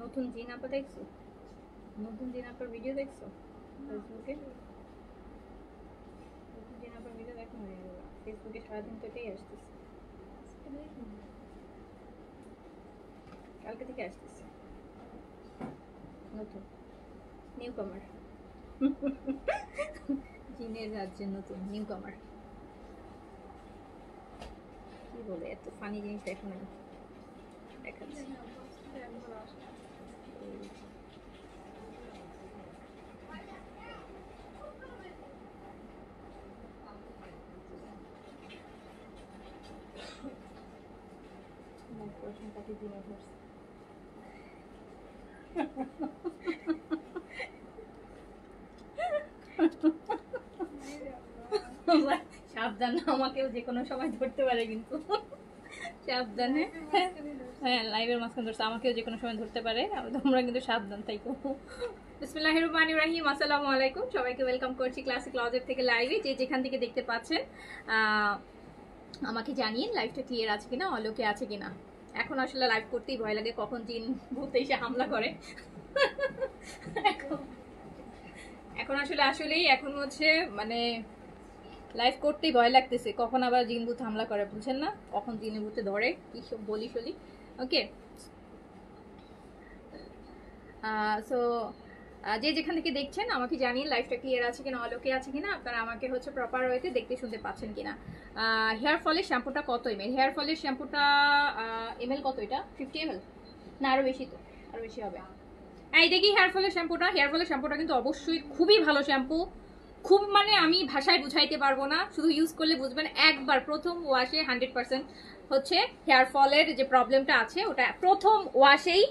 নতুন জিন আপা দেখছো? নতুন জিন আপার ভিডিও দেখছো ফেসবুকে? নতুন জিন আপার ভিডিও দেখো না? ফেসবুকে সারাদিন তো এটাই আসতেছে। কালকে থেকে আসতেছে নতুন নিউ কামার। জিনের রাজ্যের নতুন নিউ কামার। কি বলে এত ফানি জিনিস দেখো না? দেখাচ্ছি। তাকে জিনে ধরছে। সাবধান, আমাকেও যে কোনো সময় ধরতে পারে কিন্তু সাবধানে। হ্যাঁ, লাইভের মাঝখানে ধরছে, আমাকেও যে কোনো সময় ধরতে পারে, তোমরা কিন্তু সাবধান থাকো। বিসমিল্লাহির রহমানির রহিম। আসসালামু আলাইকুম, সবাইকে ওয়েলকাম করছি ক্লাসিক লজের থেকে লাইভে। যে যেখান থেকে দেখতে পাচ্ছেন আমাকে জানিয়ে লাইভটা ক্লিয়ার আছে কিনা, অলোকে আছে কিনা। এখন আসলে লাইভ করতেই ভয় লাগে, কখন জিন ভূত এসে হামলা করে। এখন আসলেই এখন হচ্ছে মানে লাইভ করতেই ভয় লাগতেছে, কখন আবার জিন ভূত হামলা করে, বুঝছেন না? কখন জিনে ভূতে ধরে, কি সব বলি সলি। ওকে, সো যে যেখান থেকে দেখছেন আমাকে জানিয়ে লাইভটা ক্লিয়ার আছে কিনা, অলোকে আছে কিনা, আপনারা আমাকে হচ্ছে প্রপার ওয়েতে দেখতে শুনতে পাচ্ছেন কিনা। হেয়ার ফলের শ্যাম্পুটা কত এমএল? হেয়ার ফলের শ্যাম্পুটা এমএল কত? এটা 50 এমএল না আরো বেশি? তো আরো বেশি হবে। এই দেখি হেয়ার ফলের শ্যাম্পুটা। হেয়ার ফলের শ্যাম্পুটা কিন্তু অবশ্যই খুবই ভালো শ্যাম্পু, খুব মানে আমি ভাষায় বুঝাইতে পারবো না, শুধু ইউজ করলে বুঝবেন। একবার প্রথম ওয়াশে 100% হচ্ছে হেয়ার ফলের যে প্রবলেমটা আছে ওটা প্রথম ওয়াশেই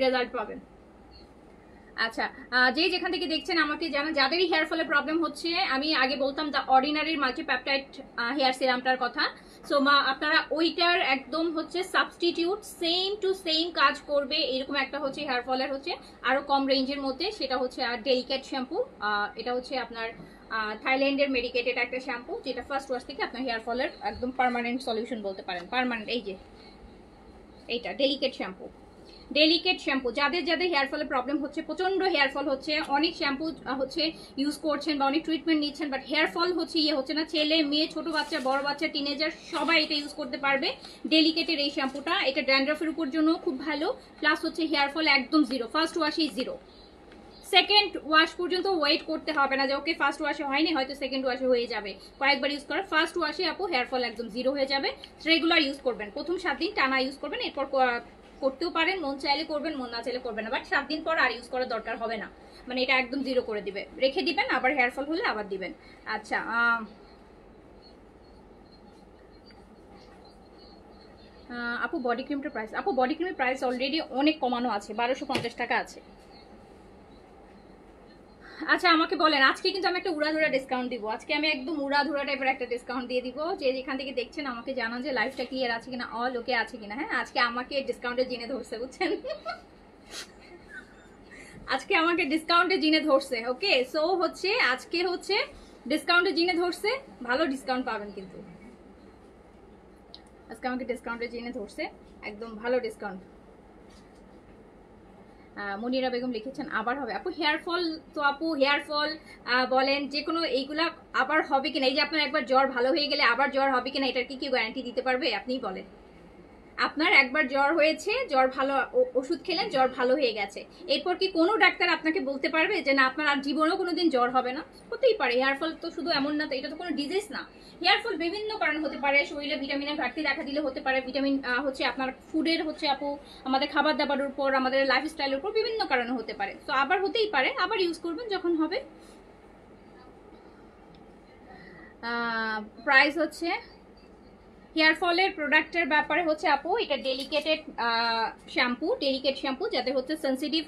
রেজাল্ট পাবেন। আচ্ছা, যে যেখান থেকে দেখছেন আমাকে জানান যাদেরই হেয়ার ফলের প্রবলেম হচ্ছে। আমি আগে বলতাম দ্য অর্ডিনারির মাল্টিপ্যাপটাইড হেয়ার সিরামটার কথা। সো আপনারা ওইটার একদম হচ্ছে সাবস্টিটিউট, সেম টু সেম কাজ করবে এরকম একটা হচ্ছে হেয়ার ফলের হচ্ছে আরো কম রেঞ্জের মধ্যে, সেটা হচ্ছে ডেলিকেট শ্যাম্পু। এটা হচ্ছে আপনার থাইল্যান্ডের মেডিকেটেড একটা শ্যাম্পু, যেটা ফার্স্ট ওয়াশ থেকে আপনার হেয়ার ফলের একদম পার্মানেন্ট সলিউশন বলতে পারেন। পার্মানেন্ট এই যে এইটা ডেলিকেট শ্যাম্পু। ডেলিকেট শ্যাম্পু যাদের যাদের হেয়ার ফলের প্রবলেম হচ্ছে, প্রচন্ড হেয়ার ফল হচ্ছে, অনেক শ্যাম্পু হচ্ছে ইউজ করছেন বা অনেক ট্রিটমেন্ট নিচ্ছেন, বাট হেয়ার ফল হচ্ছে হচ্ছে না, ছেলে মেয়ে ছোট বাচ্চা বড় বাচ্চা টিনেজার সবাই এটা ইউজ করতে পারবে। ডেলিকেটের এই শ্যাম্পুটা, এটা ড্যান্ড্রফের উপর জন্য খুব ভালো, প্লাস হচ্ছে হেয়ার ফল একদম জিরো, ফার্স্ট ওয়াশেই জিরো। সেকেন্ড ওয়াশ পর্যন্ত ওয়েট করতে হবে না যে ওকে ফার্স্ট ওয়াশে হয়নি হয়তো সেকেন্ড ওয়াশে হয়ে যাবে, কয়েকবার ইউজ করার ফার্স্ট ওয়াশে আপু হেয়ার ফল একদম জিরো হয়ে যাবে। রেগুলার ইউজ করবেন, প্রথম 7 দিন টানা ইউজ করবেন, এরপর করতেও পারেন, মন চাইলে করবেন, মন না চাইলে করবেন না, বাট 7 দিন পর আর ইউজ করার দরকার হবে না, মানে এটা একদম জিরো করে দিবে, রেখে দিবেন, আবার হেয়ার ফল হলে আবার দিবেন। আচ্ছা, আপু বডি ক্রিমটার প্রাইস? আপু বডি ক্রিমের প্রাইস অলরেডি অনেক কমানো আছে, 1250 টাকা আছে। আচ্ছা আমাকে বলেন, আজকে কিন্তু আমি একটা উড়াধুরা ডিসকাউন্ট দিব, আজকে আমি একদম উড়াধুরা টাইপের একটা ডিসকাউন্ট দিয়ে দিব। যে যেখান থেকে দেখছেন আমাকে জানান যে লাইভটা ক্লিয়ার আছে কিনা, অল ওকে আছে কিনা। হ্যাঁ, আজকে আমাকে ডিসকাউন্টে জিনে ধরছে, বুঝছেন? আজকে আমাকে ডিসকাউন্টে জিনে ধরছে। ওকে, সো হচ্ছে আজকে হচ্ছে ডিসকাউন্টে জিনে ধরছে, ভালো ডিসকাউন্ট পাবেন কিন্তু। আজকে আমাকে ডিসকাউন্টে জিনে ধরছে, একদম ভালো ডিসকাউন্ট। মনিরা বেগম লিখেছেন আবার হবে। আপু হেয়ার ফল তো আপু হেয়ার ফল বলেন যে কোনো এইগুলা আবার হবে কিনা, এই যে আপনার একবার জ্বর ভালো হয়ে গেলে আবার জ্বর হবে কিনা, এটার কি কি গ্যারান্টি দিতে পারবে আপনিই বলেন। আপনার একবার জ্বর হয়েছে, জ্বর ভালো, ওষুধ খেলেন, জ্বর ভালো হয়ে গেছে, এরপর কি কোনো ডাক্তার আপনাকে বলতে পারবে যে না আপনার আর জীবনেও কোনোদিন জ্বর হবে না? হতেই পারে। হেয়ার ফল তো শুধু এমন না, তো এটা তো কোনো ডিজিজ না। হেয়ার ফল বিভিন্ন কারণ হতে পারে, শরীরে ভিটামিনের ঘাটতি দেখা দিলে হতে পারে, ভিটামিন হচ্ছে আপনার ফুডের হচ্ছে আপু আমাদের খাবার দাবারের উপর, আমাদের লাইফস্টাইলের উপর বিভিন্ন কারণে হতে পারে। তো আবার হতেই পারে, আবার ইউজ করবেন যখন হবে। প্রাইস হচ্ছে হেয়ার ফলের প্রোডাক্টের ব্যাপারে হচ্ছে আপু এটা ডেলিকেটেড শ্যাম্পু, যাতে হচ্ছে সেন্সিটিভ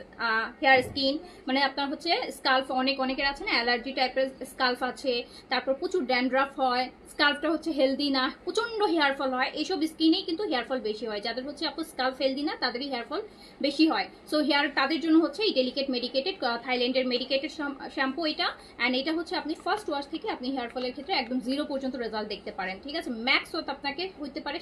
হেয়ার স্কিন, মানে আপনার হচ্ছে স্কাল্প, অনেকের আছে না অ্যালার্জি টাইপের স্কাল্প আছে, তারপর প্রচুর ড্যান্ড্রাফ হয়, স্কাল্পটা হচ্ছে হেলদি না, প্রচন্ড হেয়ার ফল হয়, এইসব স্কিনেই কিন্তু হেয়ার ফল বেশি হয়। যাদের হচ্ছে আপু স্কাল্প হেলদি না তাদেরই হেয়ার ফল বেশি হয়। সো তাদের জন্য হচ্ছে এই মেডিকেটেড থাইল্যান্ডের মেডিকেটেড শ্যাম্পু এটা। অ্যান্ড এটা হচ্ছে আপনি ফার্স্ট ওয়াশ থেকে আপনি হেয়ার ফলের ক্ষেত্রে একদম 0 পর্যন্ত রেজাল্ট দেখতে পারেন। ঠিক আছে, ম্যাক্স হতে আপনাকে হইতে পারে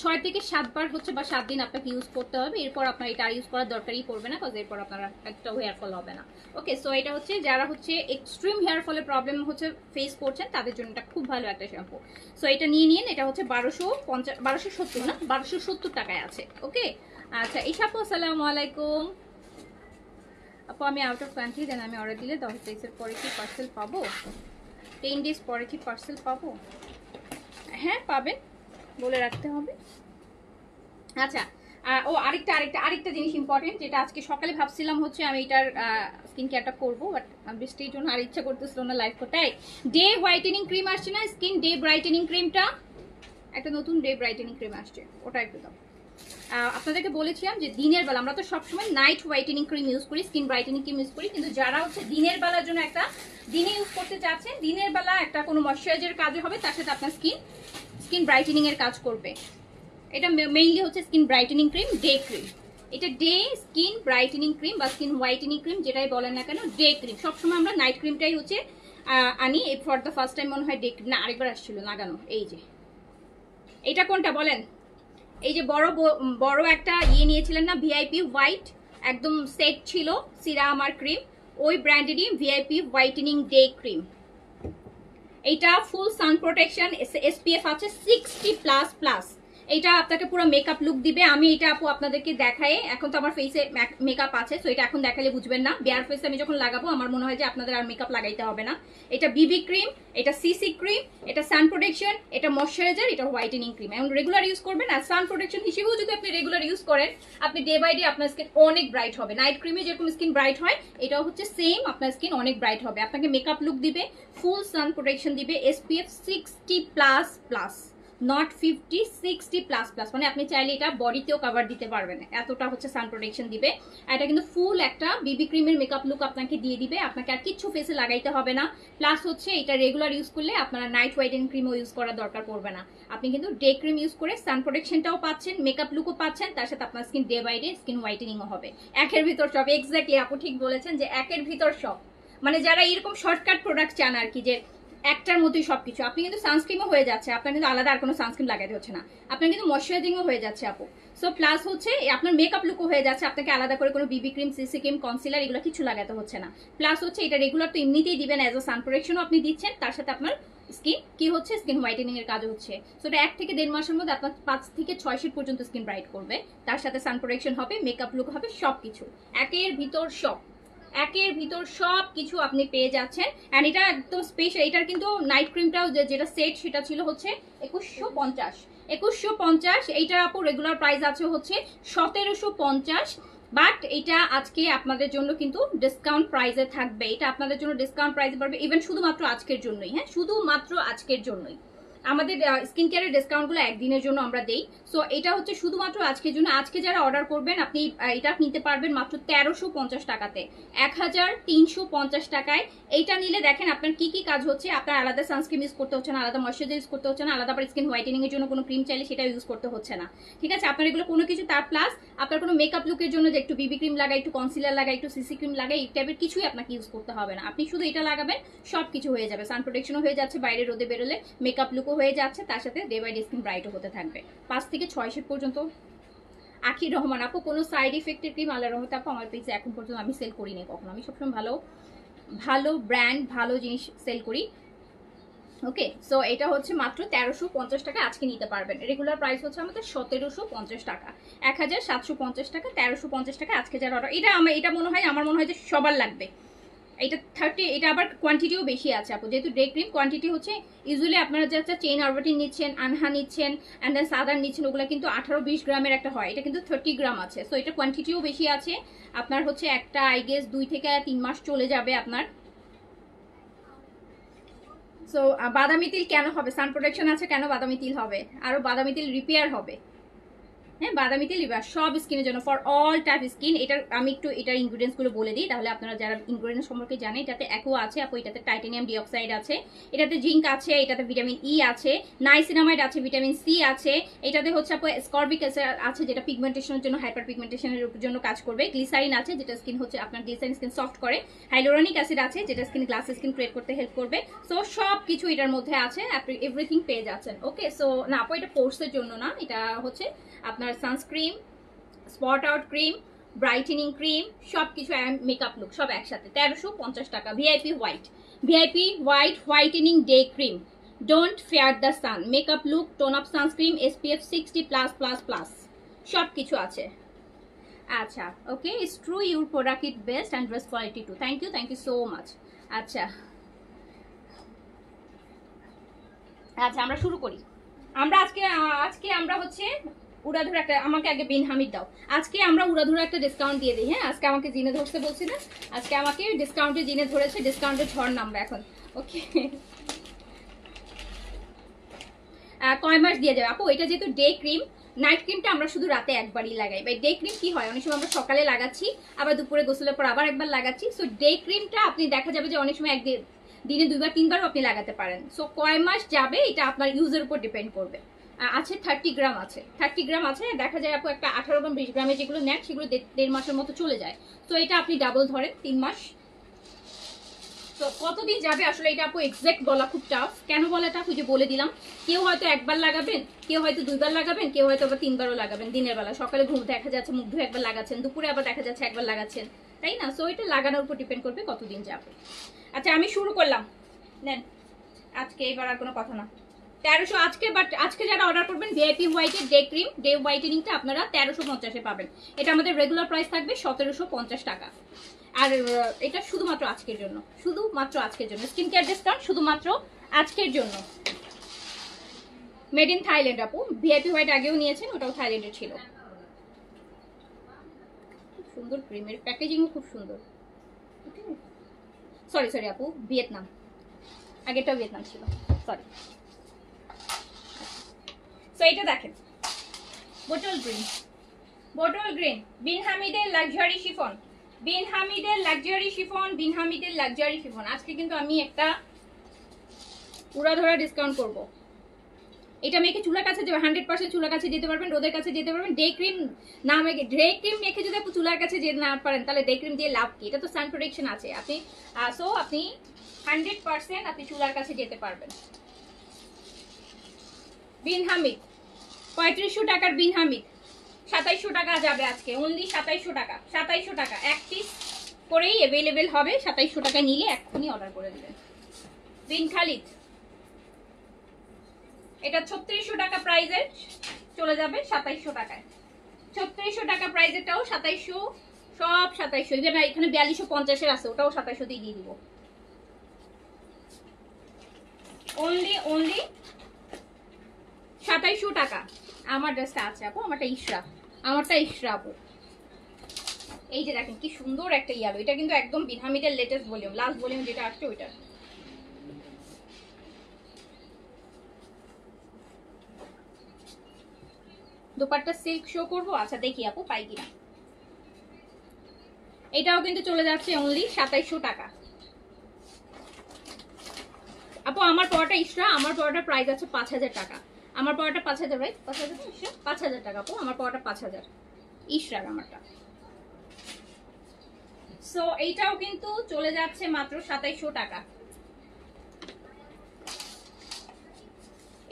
6 থেকে 7 বার হচ্ছে বা 7 দিন আপনাকে ইউজ করতে হবে। এরপর আপনার এটা ইউজ করার দরকারই পড়বে না, কারণ এরপর আপনার একটা হেয়ার ফল হবে না। ওকে, সো এটা হচ্ছে যারা হচ্ছে এক্সট্রিম হেয়ার ফলের প্রবলেম হচ্ছে ফেস করছেন তাদের জন্য এটা খুব ভালো একটা শ্যাম্পু। সো এটা নিয়ে নিন, এটা হচ্ছে 1270 না 1270 টাকায় আছে। ওকে, আচ্ছা ঈশা আপু আসসালামু আলাইকুম। আপু আমি আউট অফ কান্ট্রি, দেন আমি অর্ডার দিলে 10 ডেজের পরে কি পার্সেল পাবো? 10 ডেজ পরে কি পার্সেল পাবো? হ্যাঁ পাবেন, বলে রাখতে হবে। আচ্ছা, ও আরেকটা জিনিস ইম্পর্টেন্ট, যেটা আজকে সকালে ভাবছিলাম হচ্ছে আমি এটার স্কিন কেয়ারটা করবো, বাট বৃষ্টির জন্য আর ইচ্ছা করতেছিল না লাইভ করতে। ডে হোয়াইটেনিং ক্রিম আসছে না, স্কিন ডে ব্রাইটেনিং ক্রিমটা, একটা নতুন ডে ব্রাইটেনিং ক্রিম আসছে, ওটা একটু দাও। আপনাদেরকে বলেছিলাম যে দিনের বেলা আমরা তো সবসময় নাইট হোয়াইটেনিং ক্রিম ইউজ করি, স্কিন ব্রাইটেনিং ক্রিম ইউজ করি, কিন্তু যারা হচ্ছে দিনের বেলার জন্য একটা দিনে ইউজ করতে চাচ্ছেন, দিনের বেলা একটা কোনো ময়শ্চারাইজার কাজ হবে, তার সাথে আপনার স্কিন ব্রাইটেনিং এর কাজ করবে। এটা মেইনলি হচ্ছে skin brightening cream, day cream. এটা ডে স্কিন ব্রাইটেনিং ক্রিম বা স্কিন হোয়াইটেনিং ক্রিম যেটাই বলেন না কেন, ডে ক্রিম। সবসময় আমরা নাইট ক্রিমটাই হচ্ছে আনি, ফর দ্য ফার্স্ট টাইম মনে হয় ডে ক্রিম, না আরেকবার আসছিল লাগানো। এই যে এটা কোনটা বলেন? এই যে বড় একটা নিয়েছিলেন না ভিআইপি হোয়াইট, একদম সেট ছিল সিরাম আর ক্রিম, ওই ব্র্যান্ডেরই ভিআইপি হোয়াইটেনিং ডে ক্রিম। এইটা ফুল সান প্রোটেকশন, এসপিএফ আছে 60++। এটা আপনাকে পুরো মেকআপ লুক দিবে। আমি এটা আপু আপনাদেরকে দেখাই, এখন তো আমার ফেসে মেকআপ আছে, সো এটা এখন দেখালে বুঝবেন না। বেয়ার ফেসে আমি যখন লাগাবো আমার মনে হয় যে আপনাদের আর মেকআপ লাগাইতে হবে না। এটা বিবি ক্রিম, এটা সিসি ক্রিম, এটা সান প্রোটেকশন, এটা ময়শ্চারাইজার, এটা হোয়াইটেনিং ক্রিম। এখন রেগুলার ইউজ করবেন, আর সান প্রোটেকশন হিসেবেও যদি আপনি রেগুলার ইউজ করেন, আপনি ডে বাই ডে আপনার স্কিন অনেক ব্রাইট হবে। নাইট ক্রিমে যেরকম স্কিন ব্রাইট হয়, এটাও হচ্ছে সেম, আপনার স্কিন অনেক ব্রাইট হবে। আপনাকে মেকআপ লুক দিবে, ফুল সান প্রোটেকশন দিবে, এসপিএফ 60++, নট 50, 60++, মানে আপনি চাইলে এটা বডিতেও কভার দিতে পারবেন, এতটা হচ্ছে সান প্রোটেকশন দিবে। এটা কিন্তু ফুল একটা বিবি ক্রিমের মেকআপ লুক আপনাকে দিয়ে দিবে, আপনাকে আর কিচ্ছু ফেসে লাগাইতে হবে না। প্লাস হচ্ছে এটা রেগুলার ইউজ করলে আপনারা নাইট হোয়াইটেনিং ক্রিমও ইউজ করার দরকার পড়বে না। আপনি কিন্তু ডে ক্রিম ইউজ করে সান প্রোটেকশনটাও পাচ্ছেন, মেকআপ লুকও পাচ্ছেন, তার সাথে আপনার skin day by day skin হোয়াইটেনিংও হবে। একের ভিতর সব, এক্স্যাক্টলি আপু ঠিক বলেছেন যে একের ভিতর সব। মানে যারা এরকম শর্টকাট প্রোডাক্ট চান আর কি, যে একটার মতোই সবকিছু, আপনি কিন্তু সানস্ক্রিনও হয়ে যাচ্ছে, আপনার কিন্তু আলাদা আর কোনো সানস্ক্রিন লাগাতে হচ্ছে না, আপনার কিন্তু ময়শ্চারাইজিংও হয়ে যাচ্ছে আপু। সো প্লাস হচ্ছে আপনার মেকআপ লুকও হয়ে যাচ্ছে, আপনাকে আলাদা করে কোনো বিবি ক্রিম, সিসি ক্রিম, কনসিলার এগুলো কিছু লাগাতে হচ্ছে না। প্লাস হচ্ছে এটা রেগুলার তো এমনিতেই দিবেন, অ্যাজ আ সান প্রোটেকশনও আপনি দিচ্ছেন, তার সাথে আপনার স্কিন কি হচ্ছে, স্কিন হোয়াইটেনিং এর কাজ হচ্ছে। সো এটা 1 থেকে 1.5 মাসের মধ্যে আপনার 5 থেকে 6 শেড পর্যন্ত স্কিন ব্রাইট করবে, তার সাথে সান প্রোটেকশন হবে, মেকআপ লুক হবে, সবকিছু একের ভিতর সব, একের ভিতর সব কিছু আপনি পেয়ে যাচ্ছেন। এন্ড এটা একদম স্পেশাল। এটার কিন্তু নাইট ক্রিমটাও যেটা সেট সেটা ছিল হচ্ছে 2150। এইটার আপু রেগুলার প্রাইস আছে হচ্ছে 1750, বাট এটা আজকে আপনাদের জন্য কিন্তু ডিসকাউন্ট প্রাইসে থাকবে। এটা আপনাদের জন্য ডিসকাউন্ট প্রাইসে পারবে, ইভেন শুধুমাত্র আজকের জন্যই। হ্যাঁ, শুধুমাত্র আজকের জন্যই আমাদের স্কিন কেয়ারের ডিসকাউন্টগুলো একদিনের জন্য আমরা দেই। সো এটা হচ্ছে শুধুমাত্র আজকের জন্য। আজকে যারা অর্ডার করবেন আপনি এটা নিতে পারবেন মাত্র 1350 টাকাতে, 1350 টাকায়। এইটা নিলে দেখেন আপনার কি কি কাজ হচ্ছে। আপনার আলাদা সানস্ক্রিন ইউজ করতে হচ্ছে না, আলাদা ময়শ্চারাইজার ইউজ করতে হচ্ছে না, আলাদা আবার স্কিন হোয়াইটেনিং এর জন্য কোনো ক্রিম চাইলে সেটা ইউজ করতে হচ্ছে না। ঠিক আছে, আপনার এগুলো কোনো কিছু। তার প্লাস আপনার কোনো মেকআপ লুকের জন্য যে একটু বিবি ক্রিম লাগাই, একটু কনসিলার লাগাই, একটু সিসি ক্রিম লাগাই, এই টাইপের কিছুই আপনাকে ইউজ করতে হবে না। আপনি শুধু এটা লাগাবেন, সব কিছু হয়ে যাবে। সান প্রোটেকশনও হয়ে যাচ্ছে, বাইরে রোদে বেরোলে মেকআপ লুকও হয়ে যাচ্ছে, তার সাথে ডে বাই ডে স্কিন ব্রাইটও হতে থাকবে। 5 থেকে 6 শেড পর্যন্ত। আখির রহমান আপু, কোনো সাইড ইফেক্টের ক্রিম আল্লাহর রহমতে আপু আমার পেজে এখন পর্যন্ত আমি সেল করিনি কখনো। আমি সবসময় ভালো ভালো ব্র্যান্ড, ভালো জিনিস সেল করি। ওকে, সো এটা হচ্ছে মাত্র 1350 টাকা আজকে নিতে পারবেন। রেগুলার প্রাইস হচ্ছে আমাদের 1750 টাকা, 1750 টাকা, 1350 টাকা আজকে যারা অর্ডার। এটা আমার মনে হয় যে সবার লাগবে। এটা 30, এটা আবার কোয়ান্টিটিও বেশি আছে আপু, যেহেতু ডে ক্রিম কোয়ান্টিটি হচ্ছে ইউজুয়ালি আপনারা যারা চেইন অরবিটিন নিচ্ছেন, আনহা নিচ্ছেন, অ্যান্ড দেন সাদার নিচ্ছেন, ওগুলো কিন্তু 18-20 গ্রামের একটা হয়, এটা কিন্তু 30 গ্রাম আছে। সো এটা কোয়ান্টিটিও বেশি আছে আপনার, হচ্ছে একটা আই গেস 2 থেকে 3 মাস চলে যাবে আপনার। সো বাদামি তিল কেন হবে, সান প্রোটেকশন আছে কেন বাদামি তিল হবে, আরো বাদামি তিল রিপেয়ার হবে। হ্যাঁ, বাদামি তেল লিভার সব স্কিনের জন্য, ফর অল টাইপ স্কিন। এটার আমি একটু এটার ইনগ্রিডিয়েন্টস গুলো বলে দিই, তাহলে আপনারা যারা ইনগ্রিডিয়েন্টস সম্পর্কে জানেন, এটাতে অ্যাকোয়া আছে আপু, এটাতে টাইটানিয়াম ডিঅক্সাইড আছে, এটাতে জিঙ্ক আছে, এটাতে ভিটামিন ই আছে, নাইসিনামাইড আছে, ভিটামিন সি আছে, এটাতে হচ্ছে আপু স্করবিক অ্যাসিড আছে যেটা পিগমেন্টেশনের জন্য, হাইপার পিগমেন্টেশনের জন্য কাজ করবে, গ্লিসারিন আছে যেটা স্কিন হচ্ছে আপনার গ্লিসারিন স্কিন সফট করে, হাইলোরনিক অ্যাসিড আছে যেটা স্কিন গ্লাস স্কিন ক্রিয়েট করতে হেল্প করবে। সো সব কিছু এটার মধ্যে আছে, আপনি এভরিথিং পেয়ে যাচ্ছেন। ওকে, সো না আপু এটা পোর্সের জন্য না, এটা হচ্ছে আপনার sunscreen, spot out cream, brightening cream, সব কিছু মেকআপ লুক সব একসাথে 1350 টাকা। VIP white whitening day cream, don't fear the sun, makeup look, tone up sunscreen, SPF 60+++, সব কিছু আছে। আচ্ছা, okay, it's true, your product is best and dress quality too, thank you so much. আচ্ছা আচ্ছা, আমরা শুরু করি। আমরা আজকে আমরা হচ্ছে উড়াধুরা একটা, আমাকে আগে বিন হামিদ দাও, আজকে আমরা উড়াধুরা একটা ডিসকাউন্ট দিয়ে দিই। হ্যাঁ, আজকে আমাকে জিনে ধরতে বলছি না, আজকে আমাকে ডিসকাউন্টে জিনে ধরেছে, ডিসকাউন্টে ঝড় নামবে এখন। ওকে, কয় মাস দিয়ে যাবে আপু? এটা যেহেতু ডে ক্রিম, নাইট ক্রিমটা আমরা শুধু রাতে একবারই লাগাই। বাই ডে ক্রিম কি হয়, অনেক সময় আমরা সকালে লাগাচ্ছি, আবার দুপুরে গোসলের পর আবার একবার লাগাচ্ছি। সো ডে ক্রিমটা আপনি দেখা যাবে যে অনেক সময় দিনে 2বার 3বারও আপনি লাগাতে পারেন। সো কয় মাস যাবে এটা আপনার ইউজের উপর ডিপেন্ড করবে। আছে 30 গ্রাম আছে, 30 গ্রাম আছে, দেখা যায় আপু একটা 18 গ্রাম 20 গ্রামে যেগুলো নেন সেগুলো 1.5 মাসের মতো চলে যায়। তো এটা আপনি ডাবল ধরেন 3 মাস। তো কতদিন যাবে আসলে এটা আপু এক্সাক্ট বলা খুব টাফ। কেন বলা টাফ, ওই যে বলে দিলাম, কেউ হয়তো একবার লাগাবেন, কেউ হয়তো 2বার লাগাবেন, কেউ হয়তো আবার 3বারও লাগাবেন। দিনের বেলা সকালে ঘুম দেখা যাচ্ছে মুখ ধুয়ে একবার লাগাচ্ছেন, দুপুরে আবার দেখা যাচ্ছে একবার লাগাচ্ছেন, তাই না? সো এটা লাগানোর উপর ডিপেন্ড করবে কতদিন যাবে। আচ্ছা, আমি শুরু করলাম, নেন আজকে, এবার আর কোনো কথা না। 1300 আজকে, বাট আজকে যারা অর্ডার করবেন ভিআইপি হোয়াইটের ডে ক্রিম, ডে হোয়াইটেনিংটা আপনারা 1350-এ পাবেন। এটা আমাদের রেগুলার প্রাইস থাকবে 1750 টাকা। আর এটা শুধুমাত্র আজকের জন্য, শুধুমাত্র আজকের জন্য স্কিন কেয়ার ডিসকাউন্ট, শুধুমাত্র আজকের জন্য। মেড ইন থাইল্যান্ড আপু, ভিআইপি হোয়াইট আগেও নিয়েছেন, ওটাও থাইল্যান্ডের ছিল। খুব সুন্দর ক্রিমের প্যাকেজিংও খুব সুন্দর। সরি আপু, ভিয়েতনাম, আগেরটাও ভিয়েতনাম ছিল, সরি। সো এটা দেখেন, বোটল গ্রিন, বিন হামিদের লাক্সারি শিফন, আজকে কিন্তু আমি একটা উড়াধরা ডিসকাউন্ট করব। এটা মেখে চুলার কাছে যাবে, 100% চুলার কাছে যেতে পারবেন, রোদের কাছে যেতে পারবেন। ডে ক্রিম না মেখে, ডে ক্রিম মেখে যদি আপনি চুলার কাছে যেতে না পারেন, তাহলে ডে ক্রিম দিয়ে লাভ কি? এটা তো সান প্রোটেকশন আছে, আপনি সো আপনি 100% আপনি চুলার কাছে যেতে পারবেন। বিন হামিদ 3500 টাকার বিন হামিদ 2700 টাকা যাবে আজকে, অনলি 2700 টাকা, 2700 টাকা এক পিস করেই অ্যাভেলেবেল হবে। 2700 টাকা নিলে এক্ষুনি অর্ডার করে দেবেন। বিন খালিদ, এটা 3600 টাকা প্রাইজের চলে যাবে 2700 টাকায়। 3600 টাকা প্রাইজেরটাও 2700, সব 2700। ইভেন এখানে 4250-এর আছে, ওটাও 2700 দিয়ে দিব। অনলি 2700 টাকা। আমার ড্রেসটা আছে আপু, আমারটা ইশরা আপু। এই যে দেখেন কি সুন্দর একটা ইয়ালো, এটা কিন্তু একদম বিন হামিদের লেটেস্ট ভলিউম, লাস্ট ভলিউম যেটা আসছে ওইটা। দোপাট্টা সিল্ক শো করবো, আচ্ছা দেখি আপু পাই কিনা। এটাও কিন্তু চলে যাচ্ছে অনলি 2700 টাকা। আপু আমার পড়াটা ইশরা, আমার পড়াটা প্রাইস আছে 5000 টাকা। আমার পড়াটা 5000, রাইট? 5000 ইশরা, 5000 টাকা আপু, আমার পড়াটা 5000 ইশরার আমারটা। সো এইটাও কিন্তু চলে যাচ্ছে মাত্র 2700 টাকা।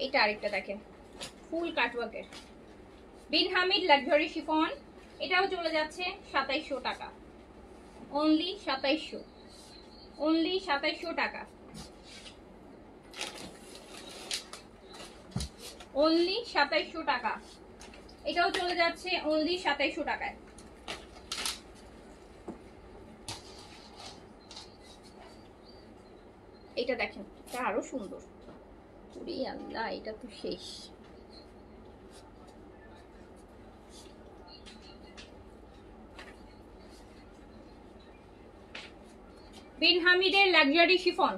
এটা আরেকটা দেখেন, ফুল কাটওয়ার্কের বিন হামিদ লাক্সারি শিফন, এটাও চলে যাচ্ছে 2700 টাকা, অনলি 2700 টাকা। অনলি 2700 টাকা। এটাও চলে যাচ্ছে অনলি 2700 টাকায়। এটা দেখেন, এটা আরো সুন্দর। ওরে আল্লাহ, এটা তো শেষ। বিন হামিদের luxury chiffon,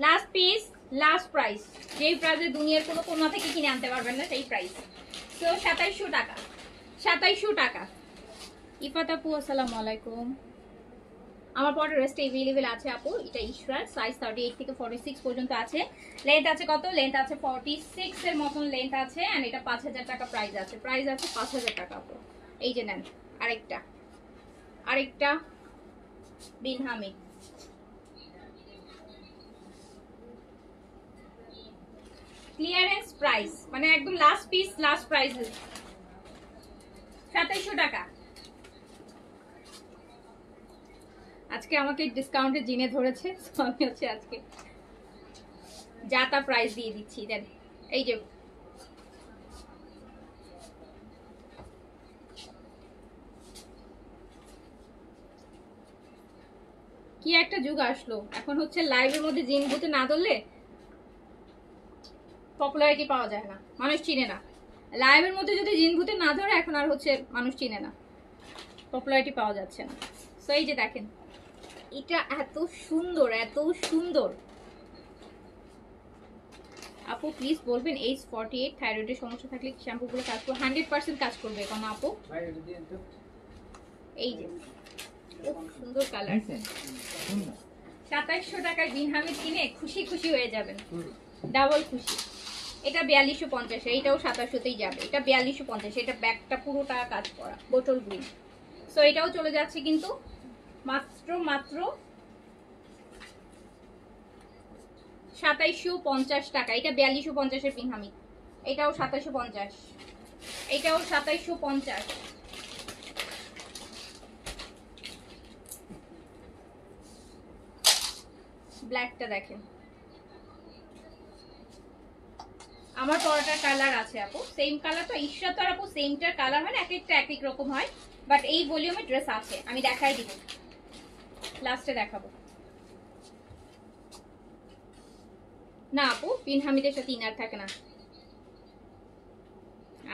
last piece, last price. যেই প্রাইসে দুনিয়ার কোনো কোনা থেকে কিনে আনতে পারবেন না সেই প্রাইস। তো 2700 টাকা, 2700 টাকা। ইফাত আপু আসসালামু আলাইকুম। আমার পরে রেস্ট এভেলেবেল আছে আপু। এটা ইশরার, সাইজ 38 থেকে 46 পর্যন্ত আছে। লেন্থ আছে কত? লেন্থ আছে 46 এর মতন লেন্থ আছে। এন্ড এটা 5000 টাকা প্রাইস আছে। প্রাইস আছে 5000 টাকা আপু। এই যে নেন আরেকটা, আরেকটা বিন হামিদ। ক্লিয়ারেন্স প্রাইস, মানে একদম লাস্ট পিস, লাস্ট প্রাইস 2700 টাকা। আজকে আমাকে ডিসকাউন্টে জিনে ধরেছে, আমি হচ্ছে আজকে যা তা প্রাইস দিয়ে দিচ্ছি। দেন এই যে কি একটা যুগ আসলো এখন, হচ্ছে লাইভের মধ্যে জিন বুতে না ধরলে পপুলারিটি পাওয়া যায় না, মানুষ চিনে না। লাইভের মধ্যে যদি জিন ভূতে না ধরে এখন আর হচ্ছে মানুষ চিনে না, পপুলারিটি পাওয়া যাচ্ছে না। সো এই যে দেখেন, এটা এত সুন্দর, এত সুন্দর। আপু প্লিজ বলবেন এইজ 48 থাইরয়েডের সমস্যা থাকলে শ্যাম্পুগুলো কাজ করবে? 100% কাজ করবে কোন আপু। এই যে সুন্দর কালার। 2700 টাকায় বিন হামিদ কিনে খুশি খুশি হয়ে যাবেন, ডাবল খুশি। এটা 4250, এইটাও 2700তেই যাবে। এটা 4250, এটা ব্যাগটা পুরোটা কাজ করা, বোতল গ্রিন। সো এটাও চলে যাচ্ছে কিন্তু মাত্র মাত্র 2750 টাকা। এটা 4250 এর বিন হামিদ, এটাও 2750, এটাও 2750। ব্ল্যাকটা দেখেন, আমার পরোটার কালার আছে আপু, সেম কালার তো। ইশরা তো আর আপু সেমটার কালার হয় না, এক একটা এক এক রকম হয়। বাট এই ভলিউমে ড্রেস আছে, আমি দেখাই দিব, লাস্টে দেখাবো। না আপু, বিন হামিদের সাথে ইনার থাকে না।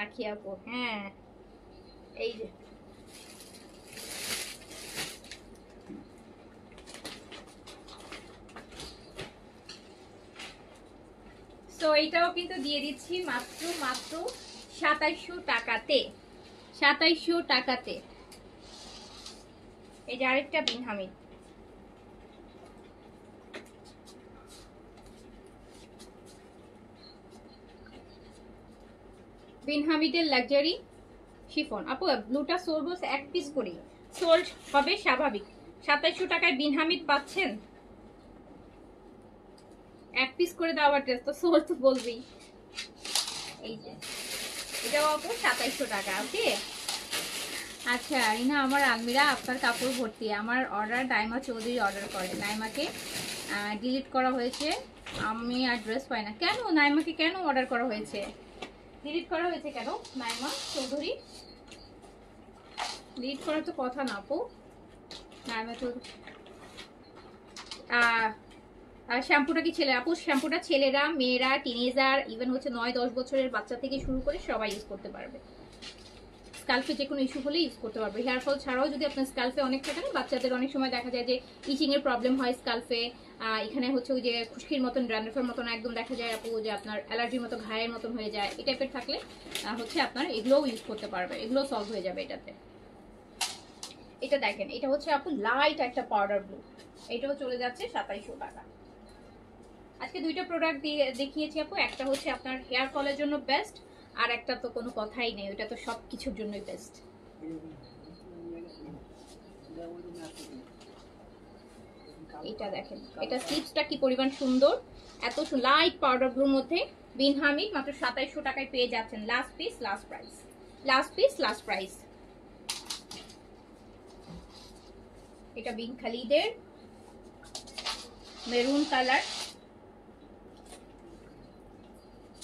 আখি আপু, হ্যাঁ এই যে তো এইটাও কিন্তু দিয়ে দিচ্ছি মাত্র মাত্র 2700 টাকাতে, 2700 টাকাতে। এই যে আরেকটা বিন হামিদ, বিন হামিদের লাক্সারি শিফন। আপু ব্লুটা সোল বলছে এক পিস করি, সোল্ড হবে স্বাভাবিক। 2700 টাকায় বিন হামিদ পাচ্ছেন, এক পিস করে দেওয়ার ড্রেস তো সোল তো বলবেই। এই যে এটাও আপু 2700 টাকা। ওকে আচ্ছা রিনা, আমার আলমিরা আপনার কাপড় ভর্তি। আমার অর্ডার নাইমা চৌধুরী অর্ডার করে, নাইমাকে ডিলিট করা হয়েছে, আমি আর ড্রেস পাই না। কেন নাইমাকে কেন অর্ডার করা হয়েছে, ডিলিট করা হয়েছে কেন? নাইমা চৌধুরী ডিলিট করার তো কথা না আপু। নাইমা চৌধুরী শ্যাম্পুটা কি ছেলে? আপু শ্যাম্পুটা ছেলেরা, মেয়েরা, টিনেজার, ইভেন হচ্ছে 9-10 বছরের বাচ্চা থেকে শুরু করে সবাই ইউজ করতে পারবে। স্কাল্পে যে কোনো ইস্যু হলে ইউজ করতে পারবে। হেয়ার ফল ছাড়াও যদি আপনার স্কাল্পে অনেক থাকে না, বাচ্চাদের অনেক সময় দেখা যায় যে ইচিং এর প্রবলেম হয় স্কাল্পে, এখানে হচ্ছে ওই যে খুশকির মতন, ড্যান্ড্রফের মতন একদম দেখা যায় আপু যে আপনার অ্যালার্জির মতো ঘায়ের মতন হয়ে যায়, এই টাইপের থাকলে হচ্ছে আপনার এগুলোও ইউজ করতে পারবে, এগুলো সলভ হয়ে যাবে এটাতে। এটা দেখেন, এটা হচ্ছে আপু লাইট একটা পাউডার ব্লু, এটাও চলে যাচ্ছে 2700 টাকা। আজকে দুইটা প্রোডাক্ট দিয়ে দেখিয়েছি আপু, একটা হচ্ছে আপনার হেয়ার ফলের জন্য বেস্ট, আর একটা তো কোনো কথাই নেই, ওইটা তো সব কিছুর জন্যই বেস্ট। এটা দেখেন, এটা স্লিপসটা কি পরিমাণ সুন্দর, এত লাইট পাউডার ব্লুর মধ্যে বিন হামিদ মাত্র 2700 টাকায় পেয়ে যাচ্ছেন। Last piece, last price, last piece, last price. এটা বিন খালিদের মেরুন কালার,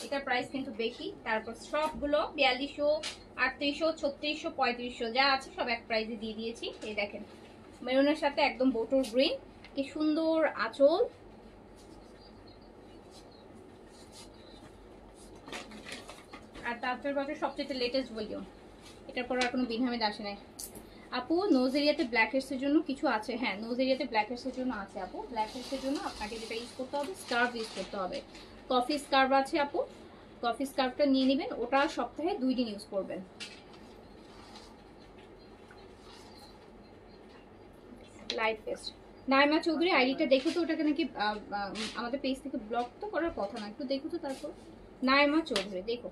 এটার প্রাইস কিন্তু বেশি। তারপর সবগুলো 4200, 3800, 3600, 3500 যা আছে সব এক প্রাইসে দিয়ে দিয়েছি। এই দেখেন মেরুনের সাথে একদম বোটল গ্রিন, কি সুন্দর আঁচল। আর তারপর পাশে সবচেয়ে লেটেস্ট ভলিউম, এটার পর আর কোনো বিনহামেদ আসে নাই। আপু নোজ এরিয়াতে ব্ল্যাক হেডসের জন্য কিছু আছে? হ্যাঁ, নোজ এরিয়াতে ব্ল্যাক হেডসের জন্য আছে আপু। ব্ল্যাক হেডসের জন্য আপনাকে যেটা ইউজ করতে হবে, স্কার্ফ ইউজ করতে হবে। কফি স্কার্ফ আছে আপু, কফি স্কার্ফটা নিয়ে নেবেন, ওটা সপ্তাহে 2 দিন ইউজ করবেন। লাইট পেস্ট নাইমা চৌধুরী আইডিটা দেখো তো, ওটাকে নাকি আমাদের পেজ থেকে ব্লক তো করার কথা না, একটু দেখো তো। তারপর নাইমা চৌধুরী দেখো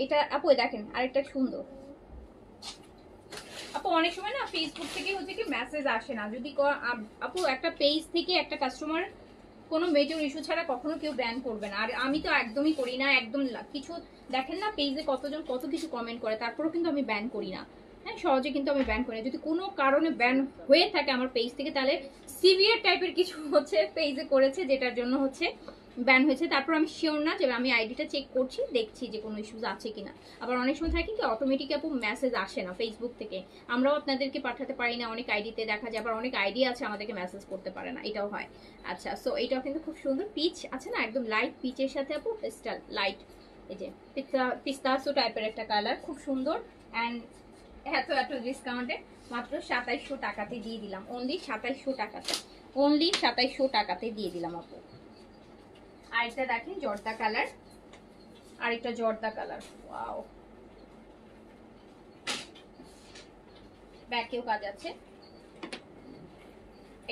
এটা আপু, দেখেন আরেকটা সুন্দর আপু। অনেক সময় না ফেসবুক থেকে হচ্ছে কি মেসেজ আসে না, যদি আপু একটা পেজ থেকে একটা কাস্টমার কোনো মেজর ইস্যু ছাড়া কখনো কেউ ব্যান করবে না। আর আমি তো একদমই করি না, একদম কিছু দেখেন না পেজে কতজন কত কিছু কমেন্ট করে, তারপরেও কিন্তু আমি ব্যান করি না। হ্যাঁ, সহজে কিন্তু আমি ব্যান করি না। যদি কোনো কারণে ব্যান হয়ে থাকে আমার পেজ থেকে, তাহলে সিভিয়ার টাইপের কিছু হচ্ছে পেজে করেছে, যেটার জন্য হচ্ছে ব্যান হয়েছে। তারপর আমি শিওর না যে আমি আইডিটা চেক করছি, দেখছি যে কোনো ইস্যুজ আছে কিনা। আবার অনেক সময় থাকে কি অটোমেটিক আপু মেসেজ আসে না ফেসবুক থেকে, আমরাও আপনাদেরকে পাঠাতে পারি না। অনেক আইডিতে দেখা যায়, আবার অনেক আইডি আছে আমাদেরকে মেসেজ করতে পারে না, এটাও হয়। আচ্ছা, সো এটাও কিন্তু খুব সুন্দর পিচ আছে না, একদম লাইট পিচের সাথে আপু পেস্টাল লাইট, এই যে পিস্তাসো টাইপের একটা কালার, খুব সুন্দর। অ্যান্ড এত ডিসকাউন্টে মাত্র 2700 টাকাতে দিয়ে দিলাম, অনলি 2700 টাকাতে, অনলি 2700 টাকাতে দিয়ে দিলাম আপু। আরেকটা দেখেন জর্দা কালার, আরেকটা জর্দা কালার, ওয়াও, ব্যাকেও কাজ আছে।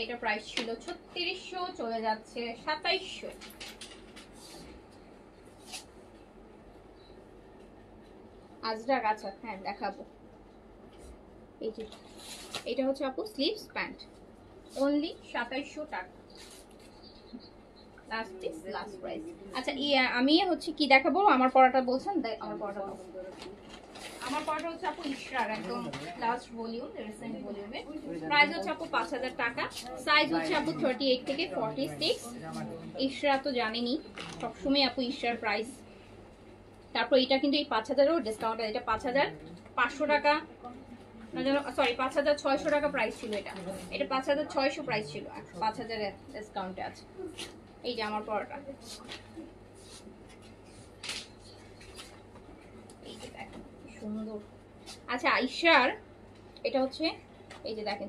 এটা প্রাইস ছিল 3600, চলে যাচ্ছে 2700। আজরাক, আচ্ছা হ্যাঁ দেখাবো। এই যে এটা হচ্ছে আপু স্লিভস প্যান্ট, অনলি 2700 টাকা, লাস্ট প্রাইস। আচ্ছা আমি হচ্ছে কি দেখাবো, আমার পড়াটা বলছেন, আমার পড়াটা হচ্ছে আপু ইশরার একদম লাস্ট ভলিউম, রিসেন্ট ভলিউমে। প্রাইস হচ্ছে আপু 5000 টাকা, সাইজ হচ্ছে আপু 38 থেকে 46। ইশরা তো জানেনই সবসময় আপু ইশরার প্রাইস। তারপর এটা কিন্তু এই 5000এরও ডিসকাউন্ট, এটা 5500 টাকা, সরি 5600 টাকা প্রাইস ছিল। এটা 5600 প্রাইস ছিল, 5000 এর ডিসকাউন্টে আছে। এই যে আমার পরোটা, এই যে দেখেন সুন্দর। আচ্ছা আইশার এটা হচ্ছে, এই যে দেখেন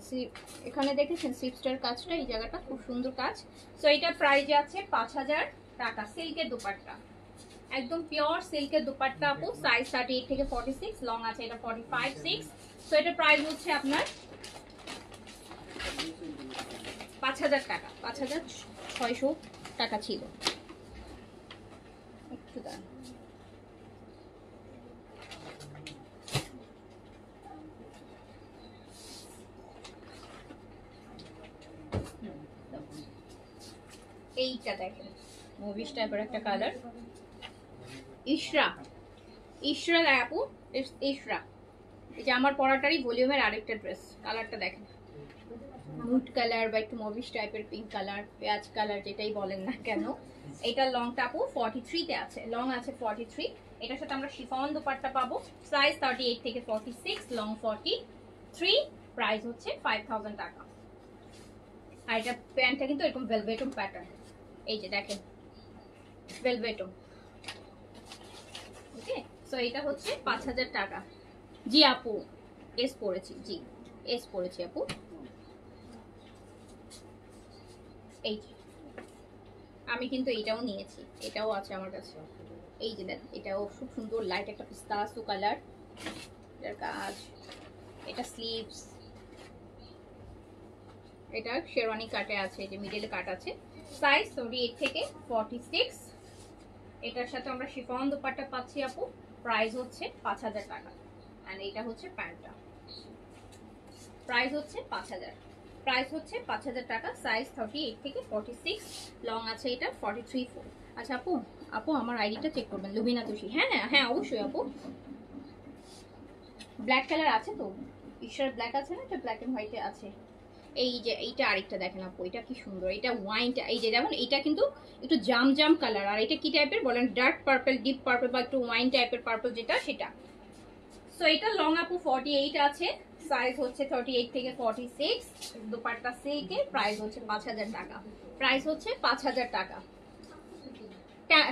এখানে দেখেছেন স্লিপস্টার কাজটা, এই জায়গাটা খুব সুন্দর কাজ। সো এটা প্রাইস আছে 5000 টাকা। সিল্কের দুপাট্টা, একদম পিওর সিল্কের দুপাট্টা আপু, সাইজ 38 থেকে 46, লং আছে এটা 45-6। সো এটা প্রাইস হচ্ছে আপনার 5000 টাকা, 5600 টাকা ছিল। একটু দাঁড়ান, এইটা দেখেন মুভিশ টাইপের একটা কালার, ইশরা আপু, ইশরা। এই যে আমার পরাটারই ভলিউমের আরেকটা ড্রেস, কালারটা দেখেন, নুড কালার বা একটু মুভিশ টাইপের পিঙ্ক কালার, পেঁয়াজ কালার, যেটাই বলেন না কেন। এটা লংটা আপু 43 তে আছে, লং আছে 43। এটার সাথে আমরা শিফন দুপাট্টা পাবো, সাইজ 38 থেকে 46, লং 43। প্রাইস হচ্ছে 5000 টাকা। আর এটা প্যান্টটা কিন্তু এরকম ভেলভেটম প্যাটার্ন, এই যে দেখেন ভেলভেটম, ওকে। সো এটা হচ্ছে 5000 টাকা। জি আপু এস পড়েছি, জি এস পড়েছি আপু। এই আমি কিন্তু এটাও নিয়েছি, এটাও আছে আমার কাছে। এই যে দেখ, এটাও খুব সুন্দর লাইট একটা পিস্তাসো কালার, এটার কাজ, এটা স্লিভস, এটা শেরওয়ানি কাটে আছে, যে মিডলে কাট আছে, সাইজ 38 থেকে 46। এটার সাথে আমরা শিফন দুপাট্টা পাচ্ছি আপু, প্রাইস হচ্ছে 5000 টাকা। এন্ড এটা হচ্ছে প্যান্টটা, প্রাইস হচ্ছে 5000, প্রাইস হচ্ছে 5000 টাকা, সাইজ 38 থেকে 46, লং আছে এটা 43-4। আচ্ছা আপু আমার আইডিটা চেক করবেন, লুবিনা তুষি। হ্যাঁ অবশ্যই আপু, ব্ল্যাক কালার আছে তো, ঈশ্বর ব্ল্যাক আছে না, এটা ব্ল্যাক এন্ড হোয়াইটে আছে। এই যে এইটা আরেকটা দেখেন আপু, এটা কি সুন্দর, এটা ওয়াইনটা, এই যে যেমন এটা কিন্তু একটু জাম জাম কালার, আর এটা কি টাইপের বলেন, ডার্ক পার্পল, ডিপ পার্পল বা একটু ওয়াইন টাইপের পার্পল যেটা সেটা। সো এটা লং আপু 48 আছে, সাইজ হচ্ছে 38 থেকে 46, দোপাট্টা সিল্কে, প্রাইস হচ্ছে 5000 টাকা, প্রাইস হচ্ছে 5000 টাকা।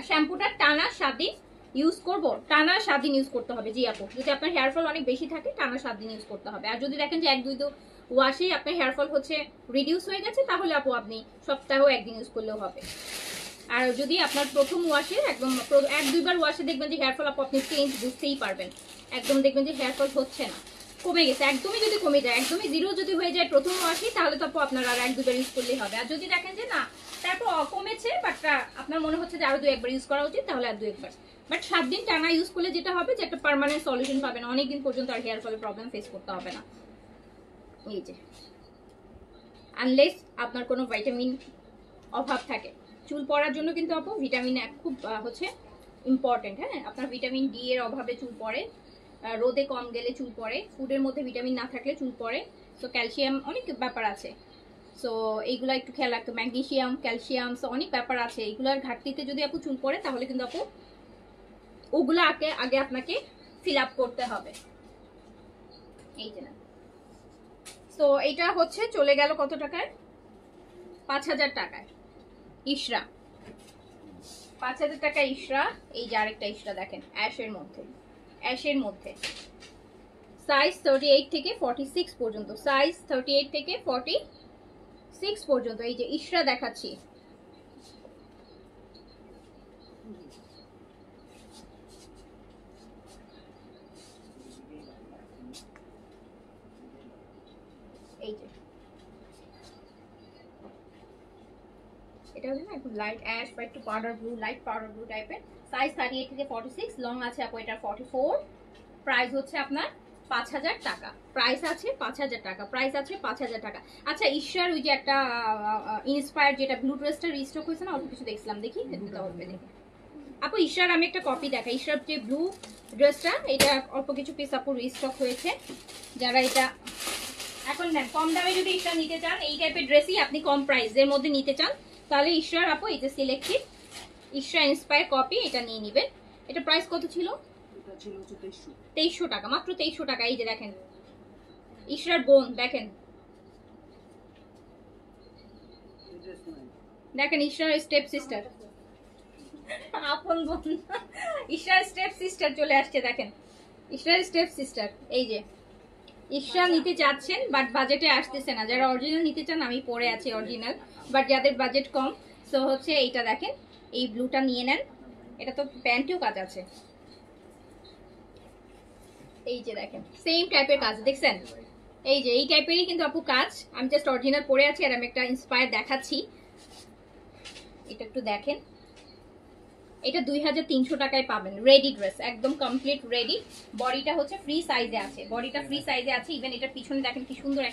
শ্যাম্পুটা টানা 7 দিন ইউজ করব, টানা 7 দিন ইউজ করতে হবে। জি আপু, যদি আপনার হেয়ার ফল অনেক বেশি থাকে টানা 7 দিন ইউজ করতে হবে। আর যদি দেখেন যে 1-2 ওয়াশেই আপনার হেয়ার ফল হচ্ছে রিডিউস হয়ে গেছে, তাহলে আপু আপনি সপ্তাহেও 1 দিন ইউজ করলেও হবে। আর যদি আপনার প্রথম ওয়াশে একদম 1-2 বার ওয়াশে দেখবেন যে হেয়ার ফল আপু আপনি চেঞ্জ বুঝতেই পারবেন, একদম দেখবেন যে হেয়ার ফল হচ্ছে না, কমে গেছে, একদমই যদি কমে যায়, একদমই জিরো যদি হয়ে যায় প্রথম ওয়াশে, তাহলে তো আপু আপনার আর 1-2 বার ইউজ করলেই হবে। আর যদি দেখেন যে না তারপর কমেছে বাট আপনার মনে হচ্ছে যে আরো 2-1 বার ইউজ করা উচিত, তাহলে আর 2-1 বার। বাট 7 দিন টানা ইউজ করলে যেটা হবে যে একটা পার্মানেন্ট সলিউশন পাবেন, অনেকদিন পর্যন্ত আর হেয়ার ফলের প্রবলেম ফেস করতে হবে না। এই যে আনলেস আপনার কোনো ভিটামিন অভাব থাকে, চুল পড়ার জন্য কিন্তু আপু ভিটামিন খুব হচ্ছে ইম্পর্টেন্ট। হ্যাঁ, আপনার ভিটামিন ডি এর অভাবে চুল পড়ে, রোদে কম গেলে চুল পড়ে, ফুডের মধ্যে ভিটামিন না থাকলে চুল পড়ে, সো ক্যালসিয়াম অনেক ব্যাপার আছে, সো এইগুলো একটু খেয়াল রাখতে, ম্যাগনেসিয়াম, ক্যালসিয়াম, সো অনেক ব্যাপার আছে, এইগুলোর ঘাটতিতে যদি আপু চুল পড়ে তাহলে কিন্তু আপু ওগুলো আগে আপনাকে ফিল আপ করতে হবে। এই যে না, তো এইটা হচ্ছে চলে গেল কত টাকায়, 5000 টাকায় ইশরা, 5000 টাকা ইশরা। এই যে আরেকটা ইশরা দেখেন অ্যাশের মধ্যে, অ্যাশের মধ্যে সাইজ 38 থেকে 46 পর্যন্ত, সাইজ 38 থেকে 46 পর্যন্ত। এই যে ইশরা দেখাচ্ছি, এই যে এটা হচ্ছে না একটু লাইট অ্যাশ বা একটু powder blue, light powder blue টাইপের, সাইজ 38 থেকে 46, লং আছে আপু এটা 44, প্রাইস হচ্ছে আপনার 5000 টাকা, প্রাইস আছে 5000 টাকা, প্রাইস আছে 5000 টাকা। আচ্ছা ইশরার ওই যে একটা ইন্সপায়ার যেটা ব্লু ড্রেসটা রিস্টক হয়েছে না, অল্প কিছু দেখছিলাম, দেখি আপু ইশরার আমি একটা কপি দেখাই, ইশরার যে ব্লু ড্রেসটা এটা অল্প কিছু পিস আপু রিস্টক হয়েছে, যারা এটা এখন নেন কম দামে যদি ইশরা নিতে চান, এই টাইপের ড্রেসই আপনি কম প্রাইসের মধ্যে নিতে চান, তাহলে ইশরার আপু এই যে সিলেক্টেড ইশরা ইন্সপায়ার কপি এটা নিয়ে নেবেন। এটা প্রাইস কত ছিল, 2300 টাকা, মাত্র 2300 টাকা। এই যে দেখেন ইশরার বোন, দেখেন দেখেন ইশরার স্টেপ সিস্টার, আপন বোন, ইশরার স্টেপ সিস্টার চলে আসছে, দেখেন ইশরার স্টেপ সিস্টার। এই যে ইশরা নিতে চাচ্ছেন বাট বাজেটে আসতেছে না, যারা অরিজিনাল নিতে চান আমি পরে আছি অরিজিনাল, বাট যাদের বাজেট কম সো হচ্ছে এইটা দেখেন, এই ব্লুটা নিয়ে নেন, এটা তো প্যান্টেও কাজ আছে, এই যে দেখেন সেম টাইপের কাজ দেখছেন, এই যে এই টাইপেরই কিন্তু আপু কাজ, আমি জাস্ট অরিজিনাল পরে আছি আর আমি একটা ইন্সপায়ার দেখাচ্ছি, এটা একটু দেখেন, এটা 2300 টাকায় পাবেন, রেডি ড্রেস একদম কমপ্লিট রেডি, বডিটা হচ্ছে ফ্রি সাইজে আছে, বডিটা ফ্রি সাইজে আছে, ইভেন এটার পিছনে দেখেন কি সুন্দর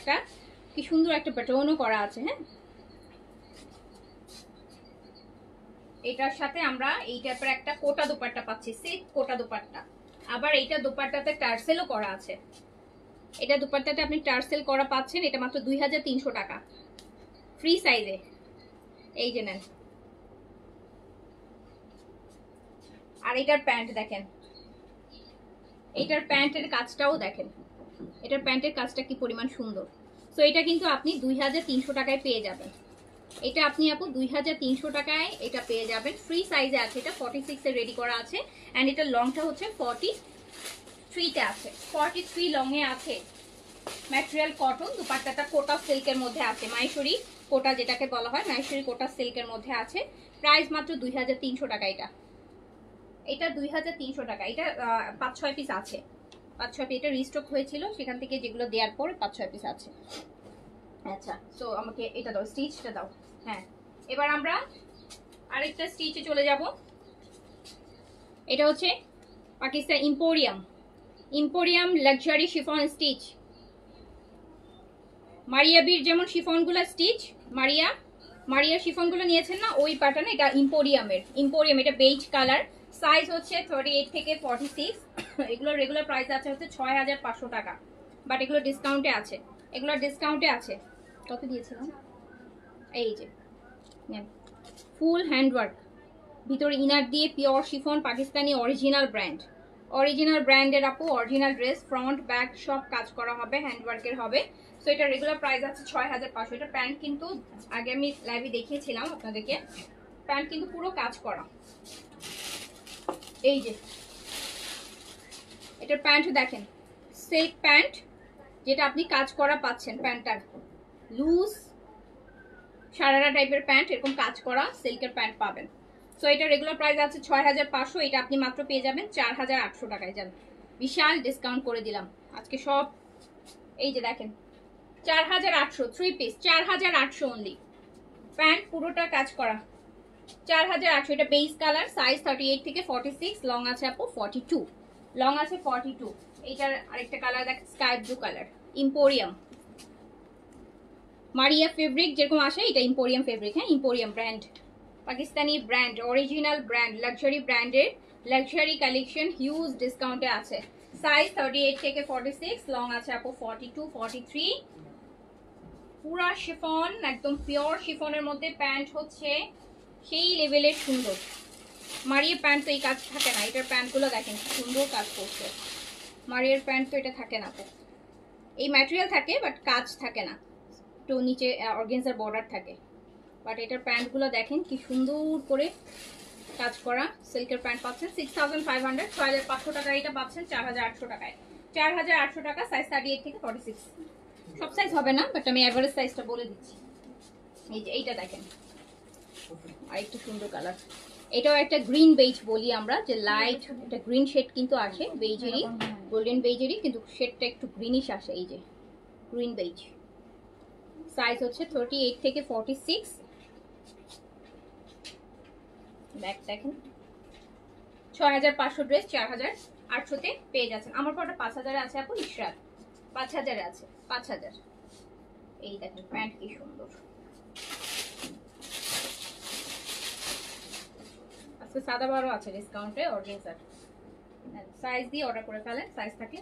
একটা প্যাটার্নও করা আছে। হ্যাঁ, এটার সাথে আমরা এই টাইপের একটা কোটা দোপাট্টা পাচ্ছি, সিল্ক কোটা দোপাট্টা, আবার এইটা দোপাট্টাতে টার্সেলও করা আছে, এটা দোপাট্টাতে আপনি টার্সেল করা পাচ্ছেন, এটা মাত্র 2300 টাকা ফ্রি সাইজে। এই যে নেন, আর এটার প্যান্ট দেখেন, এটার প্যান্টের কাজটাও দেখেন, এটার প্যান্টের কাজটা কি পরিমাণ সুন্দর, সো এটা কিন্তু আপনি 2300 টাকায় পেয়ে যাবেন, এটা আপনি আপু 2300 টাকায় এটা পেয়ে যাবেন, ফ্রি সাইজে আছে, এটা 46 এ রেডি করা আছে, এন্ড এটা লংটা হচ্ছে 43 তে আছে, 43 লং এ আছে, ম্যাটেরিয়াল কটন, দুপাট্টাটা কোটা সিল্কের মধ্যে আছে, মাইশরি কোটা যেটাকে বলা হয়, মাইশরি কোটা সিল্কের মধ্যে আছে, প্রাইস মাত্র 2300 টাকা। এটা 2300 টাকা, এটা 5-6 পিস আছে, 5-6 পিস, এটা রিস্টক হয়েছিল সেখান থেকে যেগুলো দেওয়ার পর 5-6 পিস আছে। আচ্ছা, সো আমাকে এটা দাও, স্টিচটা দাও। হ্যাঁ, এবার আমরা আরেকটা স্টিচে চলে যাব, এটা হচ্ছে Pakistan emporium luxury chiffon stitch, মারিয়াবির যেমন শিফনগুলো স্টিচ, মারিয়া শিফনগুলো নিয়েছেন না ওই প্যাটার্নে, এটা ইম্পোরিয়াম, এটা বেজ কালার, সাইজ হচ্ছে 38 থেকে 46, এগুলোর রেগুলার প্রাইস আছে হচ্ছে 6500 টাকা, বাট এগুলো ডিসকাউন্টে আছে, কত দিয়েছিলাম? এই যে ফুল হ্যান্ডওয়ার্ক, ভিতরে ইনার দিয়ে pure chiffon, Pakistani original brand, original ব্র্যান্ডের আপু, অরিজিনাল ড্রেস, ফ্রন্ট ব্যাক সব কাজ করা হবে, হ্যান্ডওয়ার্কের হবে। সো এটা রেগুলার প্রাইস আছে 6500। এটা প্যান্ট কিন্তু আগে আমি লাইভে দেখিয়েছিলাম আপনাদেরকে, প্যান্ট কিন্তু পুরো কাজ করা। এই যে এটার প্যান্ট দেখেন, সিল্ক প্যান্ট, যেটা আপনি কাজ করা পাচ্ছেন। প্যান্টটার লুজ সারারা টাইপের প্যান্ট, এরকম কাজ করা সিল্কের প্যান্ট পাবেন। সো এটা রেগুলার প্রাইস আছে 6500, এটা আপনি মাত্র পেয়ে যাবেন 4800 টাকায়। যান, বিশাল ডিসকাউন্ট করে দিলাম আজকে সব। এই যে দেখেন 4800, 3 পিস 4800 অনলি, প্যান্ট পুরোটা কাজ করা 4800। এটা বেস কালার, সাইজ 38 থেকে 46, লং আছে আপু 42, লং আছে 42। এইটার আরেকটা কালার দেখেন, স্কাই ব্লু কালার, ইম্পোরিয়াম মারিয়া ফেব্রিক যেরকম আসে, এটা ইম্পোরিয়াম ফেব্রিক। হ্যাঁ, emporium brand, Pakistani brand, original brand, luxury ব্র্যান্ডের লাক্সারি কালেকশন, হিউজ ডিসকাউন্টে আছে। সাইজ 38 থেকে 46, লং আছে আপু 42, 43। পুরা শিফন, একদম পিওর শিফনের মধ্যে প্যান্ট হচ্ছে সেই লেভেলের সুন্দর। মারিয়া প্যান্ট তো এই কাজ থাকে না, এটার প্যান্টগুলো দেখেন সুন্দর কাজ করছে। মারিয়ার প্যান্ট তো এটা থাকে না, এই ম্যাটেরিয়াল থাকে বাট কাজ থাকে না, তো নিচে অর্গানজার বর্ডার থাকে। বাট এটার প্যান্টগুলো দেখেন কি সুন্দর করে কাজ করা, সিল্কের প্যান্ট পাচ্ছেন 6500, 6500 টাকা। এটা পাচ্ছেন 4800 টাকায়, 4800 টাকা। সাইজ 38 থেকে 46, সব সাইজ হবে না বাট আমি এভারেজ সাইজটা বলে দিচ্ছি। এই যে এইটা দেখেন, আর একটু সুন্দর কালার, এটাও একটা গ্রিন বেজ বলি আমরা, যে লাইট একটা গ্রিন শেড কিন্তু আসে, বেজেরই, গোল্ডেন বেজেরই, কিন্তু শেডটা একটু গ্রিনিশ আসে। এই যে গ্রিন বেজ, সাইজ হচ্ছে 38 থেকে 46। ব্যাক দেখেন 6500 ড্রেস 4800-তে পেয়ে যাচ্ছেন। আমার পরটা 5000-এ আছে আপু, ইশরাত 5000-এ আছে, 5000। এই দেখেন প্যান্ট কি সুন্দর। আজকে সাদা বারও আছে ডিসকাউন্টে, অর্গানজার। সাইজ দিয়ে অর্ডার করে ফেলেন, সাইজ থাকে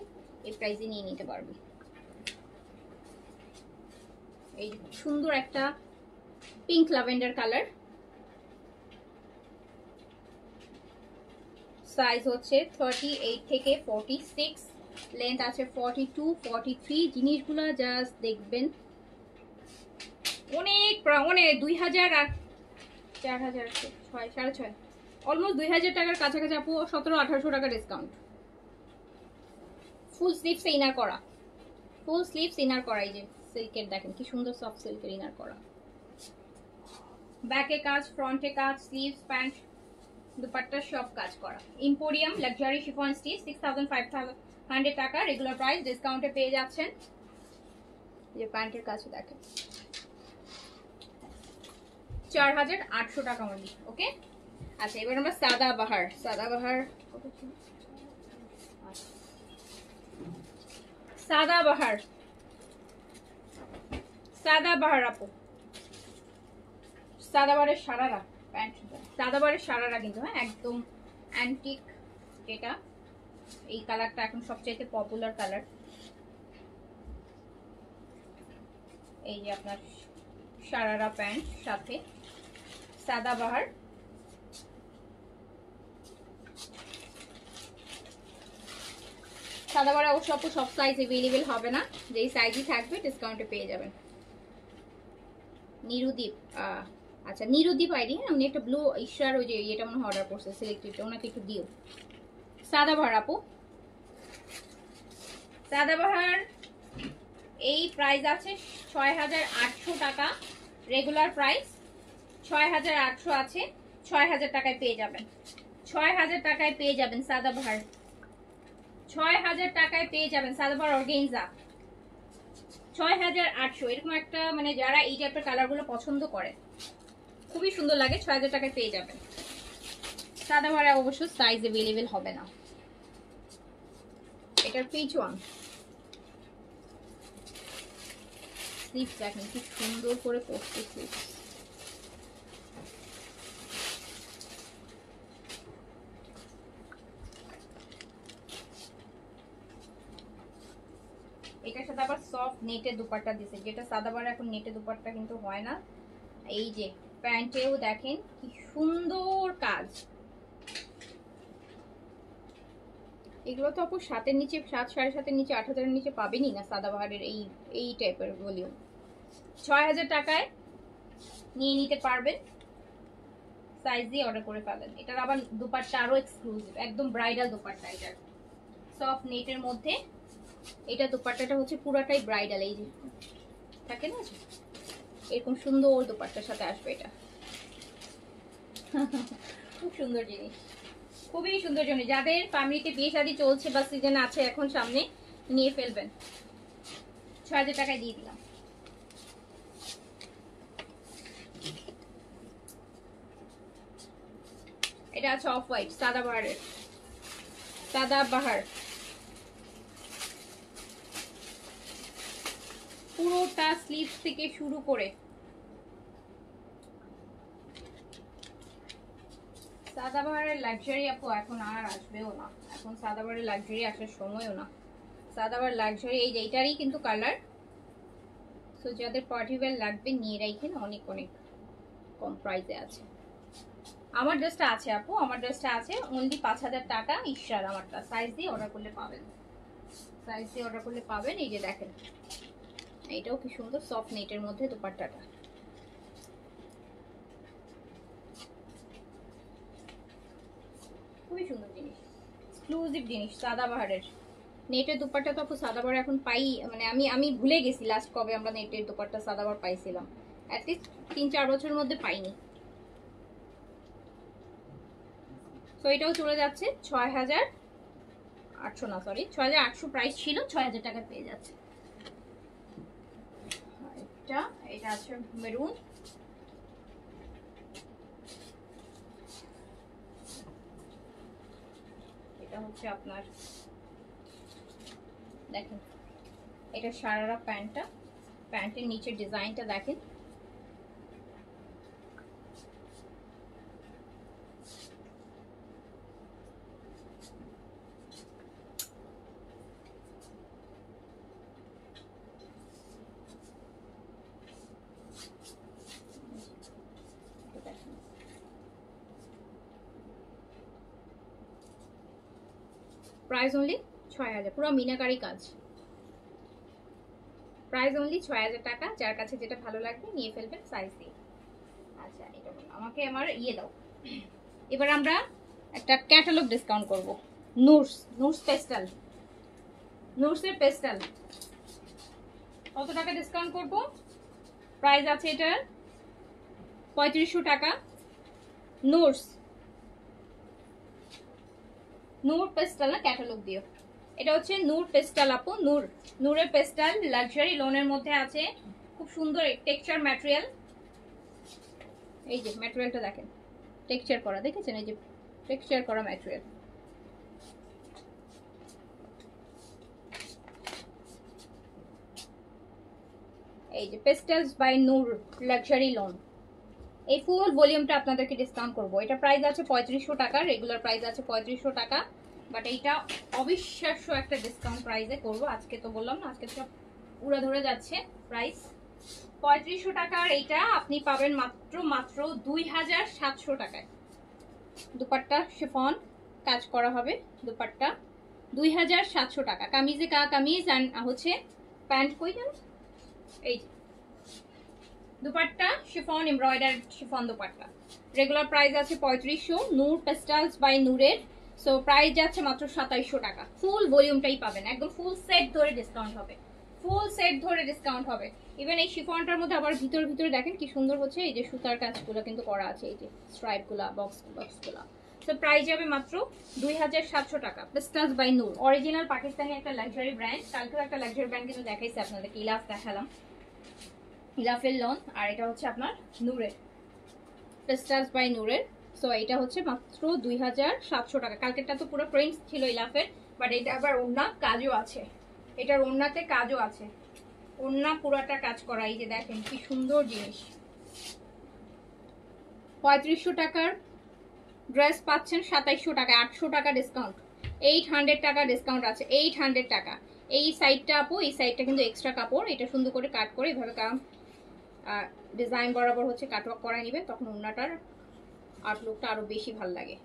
এই প্রাইসে নিয়ে নিতে পারবে। এই সুন্দর একটা পিঙ্ক ল্যাভেন্ডার কালার, সাইজ হচ্ছে 38 থেকে 46, লেন্থ আছে 42, 43। জিনিসগুলো জাস্ট দেখবেন, অনেক অনেক 2000 আর 4000, 6, 6.5, অলমোস্ট 2000 টাকার কাছাকাছি আপু, 1700-1800 টাকা ডিসকাউন্ট। ফুল স্লিভস ইনার করা, ফুল স্লিভস ইনার করা। এই যে সিল্কের দেখেন কি সুন্দর সফট সিল্কের ইনার করা, ব্যাকে কাজ, ফ্রন্টে কাজ, স্লিভস, প্যান্ট, দুপাট্টা সব কাজ করা। ইম্পোরিয়াম লাক্সারি শিফন স্টিচ, 6500 টাকা রেগুলার প্রাইস, ডিসকাউন্টে পেয়ে যাচ্ছেন। যে প্যান্টের কাছে দেখেন 4800 টাকা অনলি। ওকে, আচ্ছা এবার আমরা সাদা বাহার, আপু, সাদাবারের সারারা প্যান্ট, সাদাবারের সারারা কিন্তু, হ্যাঁ একদম অ্যান্টিক, যেটা এই কালারটা এখন সবচেয়ে পপুলার কালার। এই যে আপনার সারারা প্যান্ট, সাথে সাদাবাহার। সাদাবাহার অবশ্য আপু সব সাইজ অ্যাভেলেবেল হবে না, যেই সাইজই থাকবে ডিসকাউন্টে পেয়ে যাবেন। নিরুদীপ, আচ্ছা নিরুদীপ আইডি, হ্যাঁ উনি একটা ব্লু ইশরার ওই যে এটা মনে হয় অর্ডার করছে সিলেক্টেড, ওনাকে একটু দিও। সাদাবাহার আপু, সাদাবাহার এই প্রাইস আছে 6800 টাকা রেগুলার প্রাইস, 6800 আছে, 6000 টাকায় পেয়ে যাবেন, 6000 টাকায় পেয়ে যাবেন সাদাবাহার, 6000 টাকায় পেয়ে যাবেন সাদাবাহার অর্গানজা 6800। এরকম একটা মানে যারা এই টাইপের কালারগুলো পছন্দ করে, খুবই সুন্দর লাগে, 6000 টাকায় পেয়ে যাবেন। সাদাবাহারে অবশ্য সাইজ অ্যাভেলেবেল হবে না। এটার পিচ ওয়ান, স্লিভস দেখেন কি সুন্দর করে পড়ছে স্লিভস। এটার সাথে আবার সফট নেটের দুপাট্টা দিছে, যেটা সাদাবার এখন নেটের দুপাট্টা কিন্তু হয় না। এই যে প্যান্টেও দেখেন কি সুন্দর কাজ। এগুলো তো আপু 7-এর নিচে, 7 7.5-এর নিচে, 8,000-এর নিচে পাবেনই না সাদাবাহারের এই টাইপের ভলিউম। 6,000 টাকায় নিয়ে নিতে পারবেন, সাইজ দিয়ে অর্ডার করে ফেলেন। এটার আবার দুপাট্টা আরো এক্সক্লুসিভ, একদম ব্রাইডাল দুপাট্টা। এটার সফট নেটের মধ্যে এটা দুপাট্টাটা হচ্ছে পুরাটাই ব্রাইডাল। এই যে থাকে না এরকম সুন্দর দুপাট্টার সাথে আসবে এটা। খুব সুন্দর জিনিস, খুবই সুন্দর জিনিস। যাদের ফ্যামিলিতে বিয়ে শাদী চলছে বা সিজন আছে এখন সামনে, নিয়ে ফেলবেন। 6,000 টাকায় দিয়ে দিলাম। এটা আছে অফ হোয়াইট সাদাবাহারের, সাদাবাহার পুরোটা স্লিভ থেকে শুরু করে সাদাবাহারের লাক্সারি আপু এখন আর আসবেও না, এখন সাদাবাহারের লাক্সারি আসার সময়ও না। সাদাবাহার লাক্সারি এই যে এটারই কিন্তু কালার। সো যাদের পার্টি ওয়্যার লাগবে নিয়ে রাখেন, অনেক অনেক কম প্রাইসে আছে। আমার ড্রেসটা আছে আপু, আমার ড্রেসটা আছে অনলি 5,000 টাকা। ইশরার আমারটা সাইজ দিয়ে অর্ডার করলে পাবেন, সাইজ দিয়ে অর্ডার করলে পাবেন। এই যে দেখেন এইটাও কি সুন্দর সফট নেটের মধ্যে দুপাট্টাটা। খুবই সুন্দর জিনিস, এক্সক্লুসিভ জিনিস সাদাবাহারের নেটের দুপাট্টা। তো আপু সাদাবাহার এখন পাই, মানে আমি ভুলে গেছি লাস্ট কবে আমরা নেটের দুপাট্টা সাদাবাহার পাইছিলাম। অ্যাটলিস্ট 3-4 বছরের মধ্যে পাইনি। তো এটাও চলে যাচ্ছে 6,800 না, সরি 6,800 প্রাইস ছিল, 6,000 টাকা পেয়ে যাচ্ছে। এটা আছে মেরুন, এটা হচ্ছে আপনার দেখেন এটা সারারা প্যান্টটা, প্যান্টের নিচের ডিজাইনটা দেখেন। প্রাইস অনলি 6,000, পুরো মিনাকারি কাজ। প্রাইস অনলি 6,000 টাকা। যার কাছে যেটা ভালো লাগবে নিয়ে ফেলবেন সাইজ দিয়ে। আচ্ছা এটা আমাকে আমার দাও। এবার আমরা একটা ক্যাটালগ ডিসকাউন্ট করব। নুরস পেস্টাল, নুরসের পেস্টাল কত টাকা ডিসকাউন্ট করব? প্রাইস আছে এটার 3500 টাকা। নূর পেস্টাল না, ক্যাটালগ দিও। এটা হচ্ছে নূর পেস্টাল আপু, নূরের পেস্টাল লাক্সারি লোনের মধ্যে আছে। খুব সুন্দর টেক্সচার ম্যাটেরিয়াল। এই যে ম্যাটেরিয়ালটা দেখেন, টেক্সচার করা, দেখেছেন? এই যে টেক্সচার করা ম্যাটেরিয়াল। এই যে পেস্টালস বাই নূর লাক্সারি লোন, এই ফুল ভলিউমটা আপনাদেরকে ডিসকাউন্ট করবো। এটা প্রাইস আছে 3500 টাকা, রেগুলার প্রাইস আছে 3500 টাকা, বাট এইটা অবিশ্বাস্য একটা ডিসকাউন্ট প্রাইসে করবো। আজকে তো বললাম না, আজকে সব উড়া ধরে যাচ্ছে প্রাইস। 3500 টাকার এইটা আপনি পাবেন মাত্র 2700 টাকায়। দুপাট্টা শিফন কাজ করা হবে, দুপাট্টা 2700 টাকা। কামিজে কামিজ আর হচ্ছে প্যান্ট কই যান, এই dupatta chiffon embroidery chiffon dupatta. Regular price আছে 3500, নূর পেস্টালস বাই নূরের। সো প্রাইস যাচ্ছে মাত্র 2700 টাকা। ফুল ভলিউমটাই পাবেন, একদম ফুল সেট ধরে ডিসকাউন্ট হবে, ফুল সেট ধরে ডিসকাউন্ট হবে। ইভেন এই শিফনটার মধ্যে আবার ভিতরে দেখেন কি সুন্দর হচ্ছে, এই যে সুতার কাজগুলো কিন্তু করা আছে, এই যে স্ট্রাইপগুলা বক্সগুলা। সো প্রাইস যাবে মাত্র 2700 টাকা। পেস্টালস বাই নূর অরিজিনাল পাকিস্তানি একটা লাক্সারি ব্র্যান্ড। কালকেও একটা লাক্সারি ব্র্যান্ড কিন্তু দেখাইছে আপনাদেরকে, ইলাফ দেখালাম, ইলাফের লোন। আর এটা হচ্ছে আপনার নূরের, পেস্টালস বাই নূরের। সো এটা হচ্ছে মাত্র 2700 টাকা। কালকেরটা তো পুরো প্রিন্টস ছিল ইলাফের, বাট এটা আবার ওড়না কাজও আছে, এটার ওড়নাতে কাজও আছে, ওড়না পুরাটা কাজ করা। এই যে দেখেন কি সুন্দর জিনিস। 3500 টাকার ড্রেস পাচ্ছেন 2700 টাকা, 800 টাকা ডিসকাউন্ট, 800 টাকা ডিসকাউন্ট আছে, 800 টাকা। এই সাইডটা আপু, এই সাইডটা কিন্তু এক্সট্রা কাপড়, এটা সুন্দর করে কাট করে এভাবে ডিজাইন বরাবর হচ্ছে কাটওয়ার্ক করাই নেবেন, তখন ওড়নাটার আউটলুকটা আরো বেশি ভালো লাগে।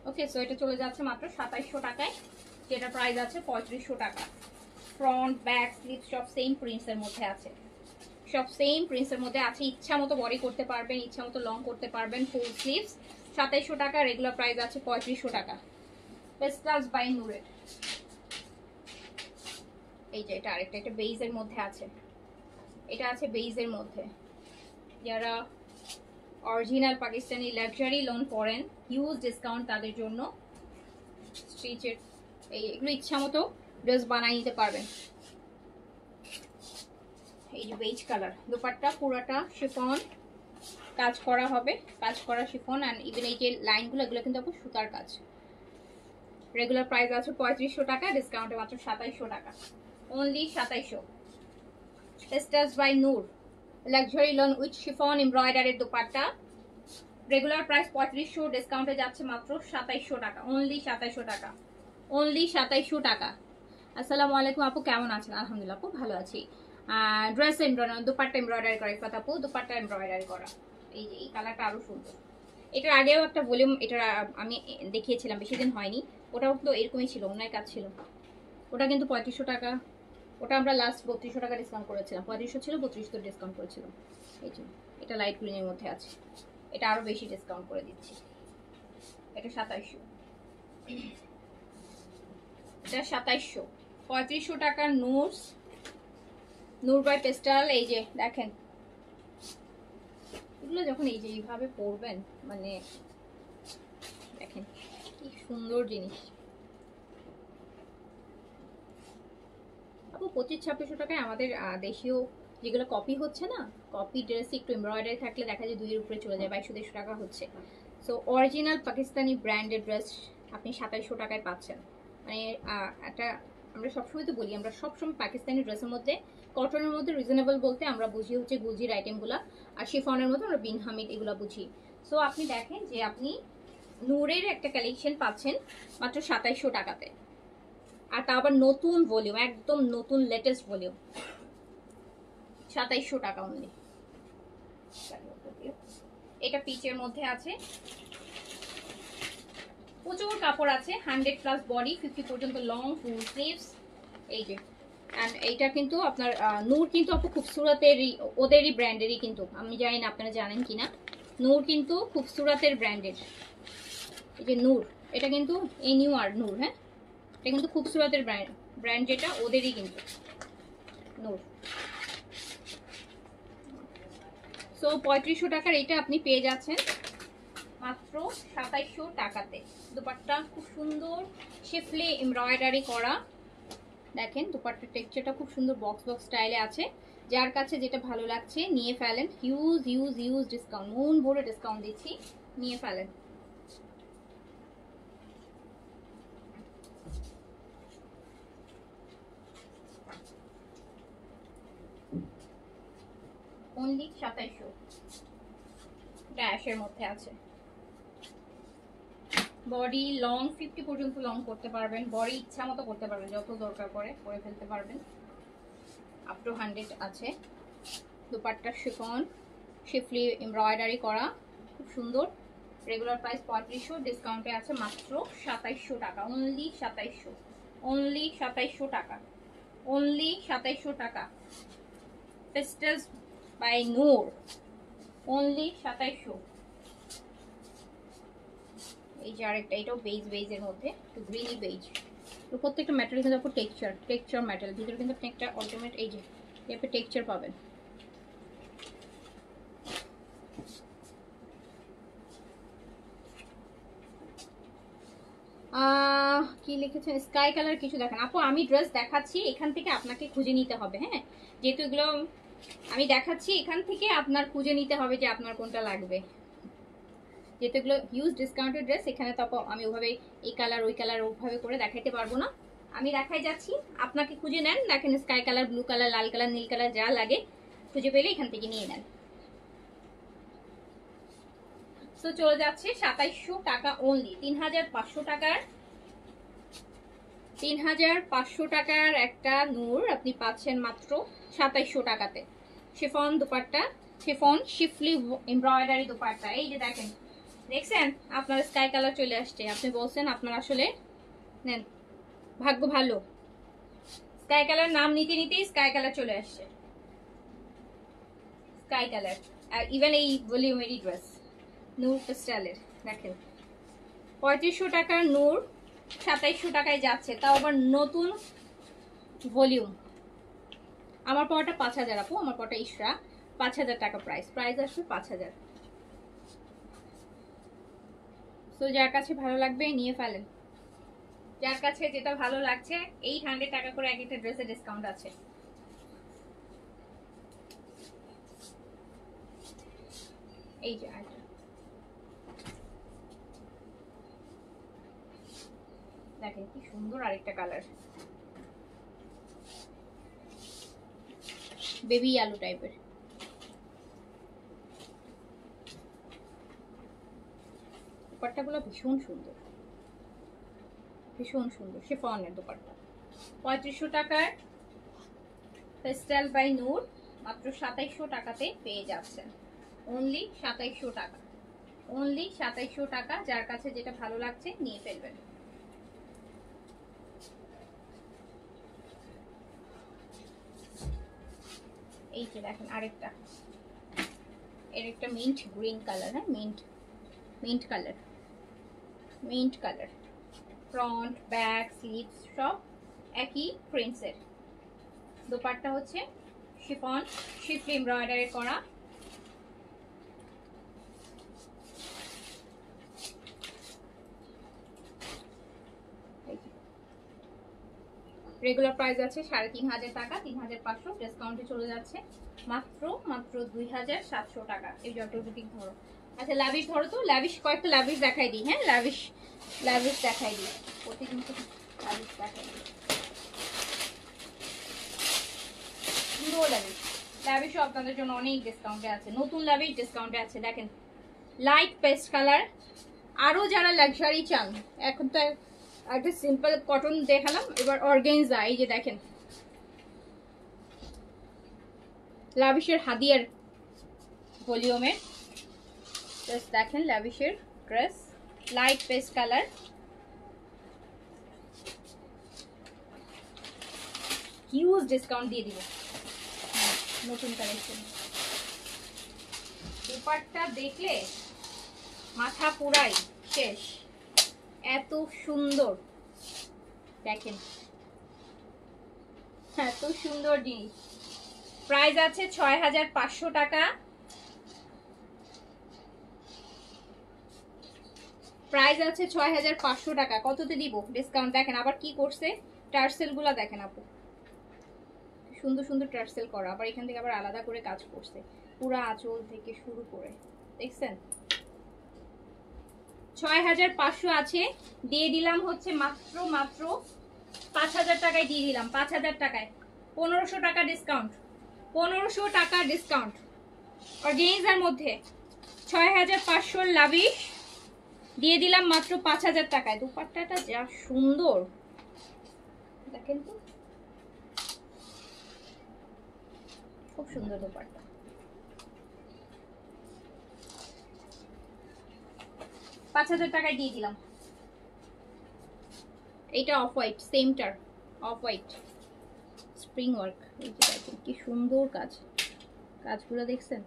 ওকে, সো এটা চলে যাচ্ছে মাত্র 2700 টাকায়, যেটা প্রাইস আছে 3500 টাকা। ফ্রন্ট ব্যাক স্লিভ সব সেম প্রিন্টসের মধ্যে আছে, সব সেম প্রিন্টসের মধ্যে আছে। ইচ্ছা মতো বডি করতে পারবেন, ইচ্ছা মতো লং করতে পারবেন। ফুল স্লিভস 2700 টাকা, রেগুলার প্রাইস আছে 3500 টাকা। পেস্টালস বাই নূরের, এই যে এটা আরেকটা, এটা বেইজের মধ্যে আছে, এটা আছে বেইজের মধ্যে। যারা অরিজিনাল পাকিস্তানি লাক্সারি লোন পরেন, হিউজ ডিসকাউন্ট তাদের জন্য। স্টিচের এগুলো ইচ্ছা মতো ড্রেস বানিয়ে নিতে পারবেন। এই যে বেজ কালার, দোপাট্টা পুরাটা শিফন কাজ করা হবে, কাজ করা শিফন। অ্যান্ড ইভেন এই যে লাইনগুলো, এগুলো কিন্তু আপু সুতার কাজ। রেগুলার প্রাইস আছে 3500 টাকা, ডিসকাউন্টে মাত্র 2700 টাকা, only 2700। Pastels by Noor luxury lawn with chiffon এমব্রয়ডারির দোপাট্টা, রেগুলার প্রাইস 3500, ডিসকাউন্টে যাচ্ছে মাত্র 2700 টাকা, অনলি 2700 টাকা, অনলি 2700 টাকা। আসসালামু আলাইকুম আপু, কেমন আছেন? আলহামদুলিল্লাহ আপু ভালো আছি। ড্রেস এমব্রয়ডারি, দোপাট্টা এমব্রয়ডারি করা, কথা আপু দোপাট্টা এমব্রয়ডারি করা। এই যে এই কালারটা আরো সুন্দর। এটার আগেও একটা ভলিউম এটা আমি দেখিয়েছিলাম, বেশি দিন হয়নি। ওটাও তো এরকমই ছিল, অন্য কাজ ছিল। ওটা কিন্তু 3500 টাকা, ওটা আমরা লাস্ট 3200 টাকা ডিসকাউন্ট করেছিলাম। 3500 ছিল, 3200 ডিসকাউন্ট করেছিলাম। এই যে এটা লাইট গ্রিনের মধ্যে আছে, এটা আরো বেশি ডিসকাউন্ট করে দিচ্ছি, এটা 2700, এটা 2700। 3500 টাকার নোটস, নূর বাই পেস্টাল। এই যে দেখেন, এগুলো যখন এই যে এইভাবে পরবেন, মানে দেখেন কি সুন্দর জিনিস। আপু 2500-2600 টাকায় আমাদের দেশীয় যেগুলো কপি হচ্ছে না, কপি ড্রেস একটু এমব্রয়ডারি থাকলে দেখা যায় 2 এর উপরে চলে যায়, 2200-2300 টাকা হচ্ছে। So original Pakistani branded dress আপনি 2700 টাকায় পাচ্ছেন। মানে একটা, আমরা সবসময় তো বলি, আমরা সবসময় পাকিস্তানি ড্রেসের মধ্যে কটনের মধ্যে রিজনেবল বলতে আমরা বুঝি হচ্ছে গুলজির আইটেমগুলো, আর শিফনের মধ্যে আমরা বিন হামিদ এগুলো বুঝি। সো আপনি দেখেন যে আপনি নূরের একটা কালেকশন পাচ্ছেন মাত্র 2700 টাকাতে, আর তা আবার নতুন ভলিউম, একদম নতুন লেটেস্ট ভলিউম, 2700 টাকা অনলি। এটা পিচের মধ্যে আছে, প্রচুর কাপড় আছে, 100+ বডি, 50 পর্যন্ত লং, ফুল স্লিভস। এই যে এন্ড এইটা কিন্তু আপনার নূর কিন্তু আপু খুবসুরতেরই, ওদেরই ব্র্যান্ডেরই কিন্তু, আমি জানি না আপনারা জানেন কিনা। নূর কিন্তু খুবসুরতের ব্র্যান্ডের, এই যে নূর, এটা কিন্তু NUR নূর, হ্যাঁ এটা কিন্তু খুবসুরতের ব্র্যান্ড যেটা ওদেরই কিন্তু নূর। সো 3500 টাকার এটা আপনি পেয়ে যাচ্ছেন মাত্র 2700 টাকাতে। দুপাট্টা খুব সুন্দর শিফলি এমব্রয়ডারি করা, দেখেন দুপাট্টার টেক্সচারটা খুব সুন্দর বক্স বক্স স্টাইলে আছে। যার কাছে যেটা ভালো লাগছে নিয়ে ফেলেন, হিউজ হিউজ হিউজ ডিসকাউন্ট, মন ভরে ডিসকাউন্ট দিচ্ছি, নিয়ে ফেলেন। অনলি 2700, ড্যাশের মধ্যে আছে। বডি লং 50 পর্যন্ত লং করতে পারবেন, বডি ইচ্ছা মতো করতে পারবেন, যত দরকার পড়ে করে ফেলতে পারবেন। আপ টু 100 আছে। দুপাট্টা শিফন শিফলি এমব্রয়ডারি করা, খুব সুন্দর। রেগুলার প্রাইস 3500, ডিসকাউন্টে আছে মাত্র 2700 টাকা, অনলি 2700, অনলি 2700 টাকা, অনলি 2700 টাকা। পেস্টেলস বাই নূর, অনলি 2700। এই যে আরেকটা, এটাও বেজের মধ্যে, একটু গ্রিনি বেজ। তো প্রত্যেকটা ম্যাটেরিয়াল কিন্তু আপনি টেক্সচার ম্যাটেরিয়াল, ভিতরে কিন্তু আপনি একটা আলটিমেট এই যে আপনি টেক্সচার পাবেন। কি লিখেছেন, স্কাই কালার কিছু দেখেন আপু, আমি ড্রেস দেখাচ্ছি, এখান থেকে আপনাকে খুঁজে নিতে হবে, হ্যাঁ যেহেতু এগুলো আমি দেখাচ্ছি, এখান থেকে আপনার খুঁজে নিতে হবে যে আপনার কোনটা লাগবে, যেহেতু এগুলো হিউজ ডিসকাউন্টেড ড্রেস। এখানে তো আমি ওভাবে এই কালার ওই কালার ওভাবে করে দেখাইতে পারবো না, আমি দেখাই যাচ্ছি, আপনাকে খুঁজে নেন। দেখেন স্কাই কালার, ব্লু কালার, লাল কালার, নীল কালার, যা লাগে খুঁজে পেলে এখান থেকে নিয়ে নেন। সো চলে যাচ্ছে 2700 টাকা অনলি, 3500 টাকার 3500 টাকার একটা নূর আপনি পাচ্ছেন মাত্র 2700 টাকাতে। Chiffon dupatta, chiffon শিফলি embroidery dupatta. এই যে দেখেন, দেখছেন আপনার স্কাই কালার চলে আসছে। আপনি বলছেন আপনার আসলে নেন, ভাগ্য ভালো, স্কাই কালার নাম নিতে নিতেই স্কাই কালার চলে আসছে। স্কাই কালার আর ইভেন এই ভলিউমেরই ড্রেস নূর স্টাইলের দেখেন 3500 টাকার নূর 2700 টাকায় যাচ্ছে, তাও আবার নতুন ভলিউম। আমার পরটা 5000 আপু, আমার পরটা ইশরা 5000 টাকা প্রাইস আসবে 5000। তো যার কাছে ভালো লাগবে নিয়ে ফেলেন, যার কাছে যেটা ভালো লাগছে। 800 টাকা করে এক একটা ড্রেসে ডিসকাউন্ট আছে। এই যে দেখেন কি সুন্দর আরেকটা কালার, বেবি আলু টাইপের। দুপাট্টাগুলো ভীষণ সুন্দর, ভীষণ সুন্দর শিফনের দুপাট্টা। 3500 টাকার পেস্টেল বাই নূর মাত্র 2700 টাকাতে পেয়ে যাচ্ছেন। অনলি 2700 টাকা, অনলি 2700 টাকা। যার কাছে যেটা ভালো লাগছে নিয়ে ফেলবেন। এই যে দেখেন আরেকটা, এর একটা মিন্ট গ্রিন কালার, হ্যাঁ mint colour, mint colour. Front back sleeves সব একই প্রিন্টসের। দোপাট্টা হচ্ছে শিফন শিফলি এমব্রয়ডারি করা। রেগুলার প্রাইস আছে 3500 টাকা, 3500 ডিসকাউন্টে চলে যাচ্ছে মাত্র 2700 টাকা। এই যতটুকুই ধরো। আচ্ছা লাভিশ ধরো তো, লাভিশ কয়েকটা লাভিশ দেখাই দিই। হ্যাঁ লাভিশ দেখাই দিই, প্রতিদিন তো লাভিশ দেখাই দিই। লাভিশও আপনাদের জন্য অনেক ডিসকাউন্টে আছে, নতুন লাভিশ ডিসকাউন্টে আছে। দেখেন লাইট পেস্ট কালার। আরো যারা লাক্সারি চান, এখন তো একটা সিম্পল কটন দেখালাম, এবার অর্গানজা। এই যে দেখেন লাভিশের হাদিয়ার ভলিউমের ড্রেস, দেখেন লাভিশের dress light paste colour. Huge discount দিয়ে দিব, নতুন কালেকশন। দুপাট্টা দেখলে মাথা পুরাই শেষ, এত সুন্দর। দেখেন এত সুন্দর জিনিস। প্রাইস আছে 6500 টাকা, প্রাইস আছে 6500 টাকা। কততে দিব ডিসকাউন্ট? দেখেন আবার কি করছে, টার্সেল গুলা দেখেন আপু, সুন্দর সুন্দর টার্সেল করা, আবার এখান থেকে আবার আলাদা করে কাজ করছে পুরো আঁচল থেকে শুরু করে, দেখছেন। 6500 আছে, দিয়ে দিলাম হচ্ছে মাত্র 5000 টাকায় দিয়ে দিলাম, 5000 টাকায়। 1500 টাকা ডিসকাউন্ট, 1500 টাকা ডিসকাউন্ট। অর্গানজার মধ্যে 6500 লাভিশ দিয়ে দিলাম মাত্র 5000 টাকায়। দুপাট্টাটা যা সুন্দর দেখেন তো, খুব সুন্দর দুপাট্টা। 5000 টাকায় দিয়ে দিলাম। এটা অফ হোয়াইট, সেমটার অফ হোয়াইট স্প্রিং ওয়ার্ক। এই যে দেখেন কি সুন্দর কাজ, কাজগুলো দেখছেন।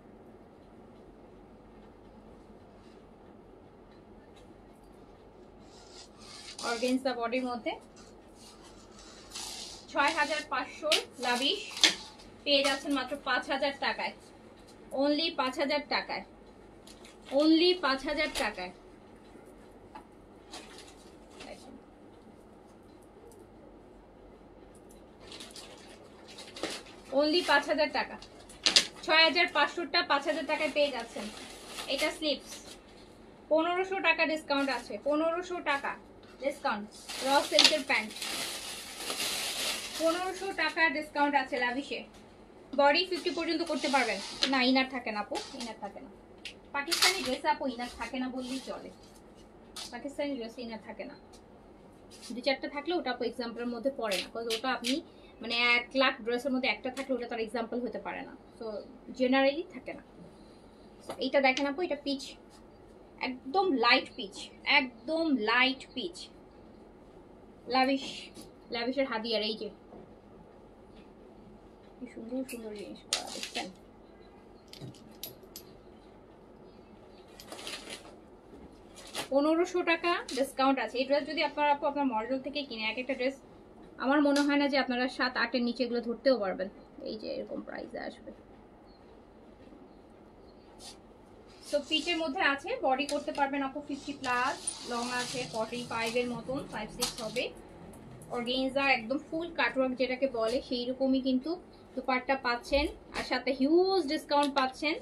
অর্গানজা বডির মধ্যে 6500 লাভিশ পেয়ে যাচ্ছেন মাত্র 5000 টাকায়, অনলি 5000 টাকায়, অনলি 5000 টাকায়। অনলি 5000 টাকা। 6500টা 5000 টাকায় পেয়ে যাচ্ছেন। এটা স্লিপস, 1500 টাকা ডিসকাউন্ট আছে, 1500 টাকা ডিসকাউন্ট। র সিল্কের প্যান্ট 1500 টাকা ডিসকাউন্ট আছে লাভিশে। বডি 50 পর্যন্ত করতে পারবেন। না ইনার থাকে না আপু, ইনার থাকে না। পাকিস্তানি ড্রেস আপু ইনার থাকে না বললেই চলে, পাকিস্তানি ড্রেসে ইনার থাকে না। দুই চারটা থাকলে ওটা আপু এক্সাম্পলের মধ্যে পড়ে না, বিকজ ওটা আপনি মানে 1 লাখ ড্রেসের মধ্যে একটা থাকলে ওটা তার এক্সাম্পল হতে পারে না, সো জেনারেলি থাকে না। এইটা দেখেন আপু, এটা পিচ, একদম লাইট পিচ, একদম লাইট পিচ, লাভিশ, লাভিশের হাদিয়ার। এই যে কি সুন্দর সুন্দর জিনিস করা, দেখছেন? 1500 টাকা ডিসকাউন্ট আছে। এই ড্রেস যদি আপনারা আপু আপনার মডেল থেকে কিনে, এক একটা ড্রেস আমার মনে হয় না যে আপনারা 7-8 এর নিচে এগুলো ধরতেও পারবেন। এই যে এরকম প্রাইসে আসবে। তো পিচের মধ্যে আছে, বডি করতে পারবেন আপু 50+, লং আছে 45 এর মতন, 5-6 হবে। অর্গানজা একদম ফুল কাটওয়ার্ক যেটাকে বলে সেই রকমই কিন্তু দুপাট্টা পাচ্ছেন, আর সাথে হিউজ ডিসকাউন্ট পাচ্ছেন।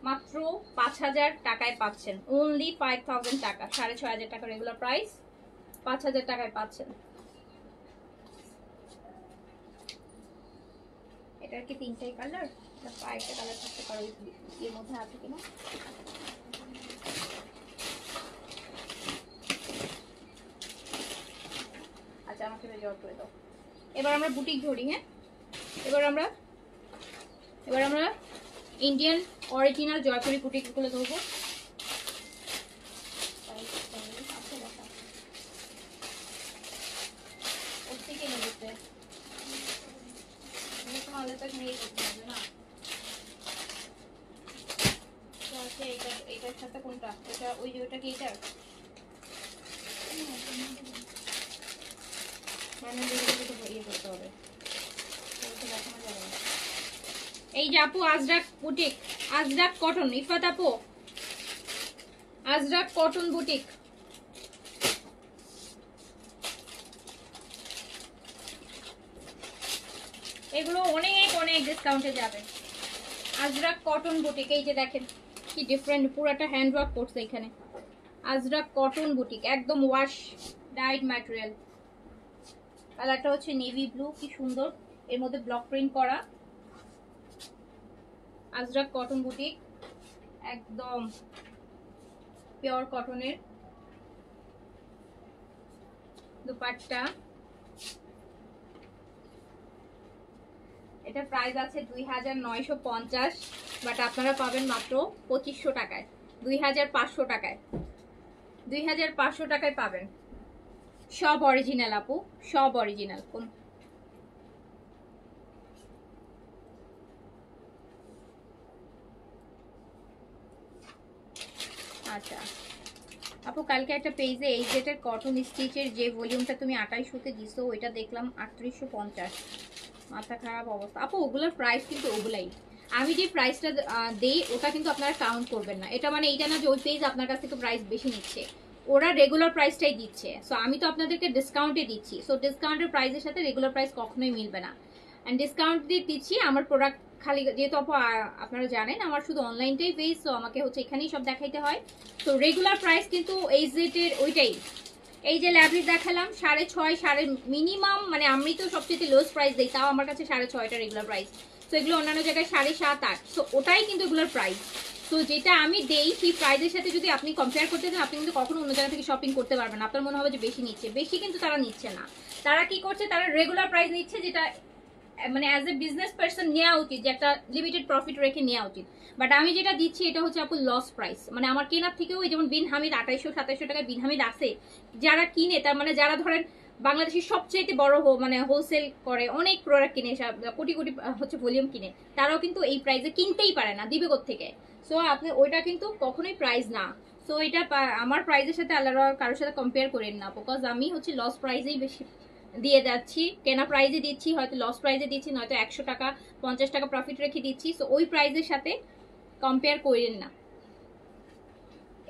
মাত্র 5000 টাকায় পাচ্ছেন, অনলি 5000 টাকা, 6500 টাকা রেগুলার প্রাইস, 5000 টাকায় পাচ্ছেন। এটার কি 3টাই কালার? একটা কালার থাকতে পারে, এর মধ্যে আছে কিনা। আচ্ছা আমাকে জট করে দাও। এবার আমরা বুটিক ধরি। হ্যাঁ, এবার আমরা ইন্ডিয়ান অরিজিনাল জয়পুরি বুটিকগুলো ধরবো। এইটার সাথে কোনটা? এটা ওই যে ওটা কি এটা? এই যে আপু আজরাক বুটিক, আজরাক কটন, ইফাত আপু আজরাক কটন বুটিক। এগুলো অনেক অনেক ডিসকাউন্টে যাবে। আজরাক কটন বুটিক, এই যে দেখেন কি ডিফারেন্ট, পুরাটা হ্যান্ড ওয়ার্ক করছে এখানে। আজরাক কটন বুটিক, একদম ওয়াশ ডাইড ম্যাটেরিয়াল। কালারটা হচ্ছে নেভি ব্লু, কি সুন্দর, এর মধ্যে ব্লক প্রিন্ট করা। আজরাক কটন বুটিক, একদম পিওর কটনের দুপাট্টা। এটা প্রাইস আছে 2950, বাট আপনারা পাবেন মাত্র 2500 টাকায়, 2500 টাকায়, 2500 টাকায় পাবেন। সব অরিজিনাল আপু, সব অরিজিনাল। কোন আচ্ছা আপু, কালকে একটা পেজে এই যেটার কটন স্টিচের যে ভলিউমটা তুমি 2800-তে দিছো, ওইটা দেখলাম 3850। মাথা খারাপ অবস্থা আপু, ওগুলোর প্রাইস কিন্তু ওগুলাই, আমি যে প্রাইসটা দেই ওটা কিন্তু আপনারা কাউন্ট করবেন না। এটা মানে এইটা না যে ওই পেজ আপনার কাছ থেকে প্রাইস বেশি নিচ্ছে, ওরা রেগুলার প্রাইসটাই দিচ্ছে। সো আমি তো আপনাদেরকে ডিসকাউন্টে দিচ্ছি, সো ডিসকাউন্টের প্রাইসের সাথে রেগুলার প্রাইস কখনোই মিলবে না। অ্যান্ড ডিসকাউন্ট দিয়ে দিচ্ছি আমার প্রোডাক্ট খালি, যেহেতু আপু আপনারা জানেন আমার শুধু অনলাইনটাই পেজ, সো আমাকে হচ্ছে এখানেই সব দেখাইতে হয়। তো রেগুলার প্রাইস কিন্তু এই জেটের ওইটাই। এই যে ল্যাবরিজ দেখালাম 6.5, মিনিমাম, মানে আমি তো সবচেয়ে লোয়েস্ট প্রাইস দিই, তাও আমার কাছে 6.5টা রেগুলার প্রাইস। তো এগুলো অন্যান্য জায়গায় 7.5-8, সো ওটাই কিন্তু এগুলোর প্রাইস। তো যেটা আমি দেই সেই প্রাইসের সাথে যদি আপনি কম্পেয়ার করতে চান, আপনি কিন্তু কখনো অন্য জায়গা থেকে শপিং করতে পারবেন না। আপনার মনে হবে যে বেশি নিচ্ছে, বেশি কিন্তু তারা নিচ্ছে না। তারা কি করছে, তারা রেগুলার প্রাইস নিচ্ছে, যেটা মানে অ্যাজ এ বিজনেস পার্সন নেওয়া উচিত, যে একটা লিমিটেড প্রফিট রেখে নেওয়া উচিত। বাট আমি যেটা দিচ্ছি এটা হচ্ছে আপু লস প্রাইস, মানে আমার কেনার থেকেও, যেমন বিন হামিদ 2800-2700 টাকায় বিন হামিদ আছে, যারা কিনে, তার মানে যারা ধরেন বাংলাদেশের সবচেয়ে বড় মানে হোলসেল করে, অনেক প্রোডাক্ট কিনে, কোটি কোটি হচ্ছে ভলিউম কিনে, তারাও কিন্তু এই প্রাইসে কিনতেই পারে না, দিবে কোত্থেকে? সো আপনি ওইটা কিন্তু কখনোই প্রাইস না। সো এটা আমার প্রাইসের সাথে আল্লাহর কারোর সাথে কম্পেয়ার করেন না, বিকজ আমি হচ্ছে লস প্রাইসেই বেশি দিয়ে যাচ্ছি, কেনা প্রাইসে দিচ্ছি, হয়তো লস প্রাইসে দিচ্ছি, নয়তো 100 টাকা 50 টাকা প্রফিট রেখে দিচ্ছি। সো ওই প্রাইসের সাথে কম্পেয়ার করেন না।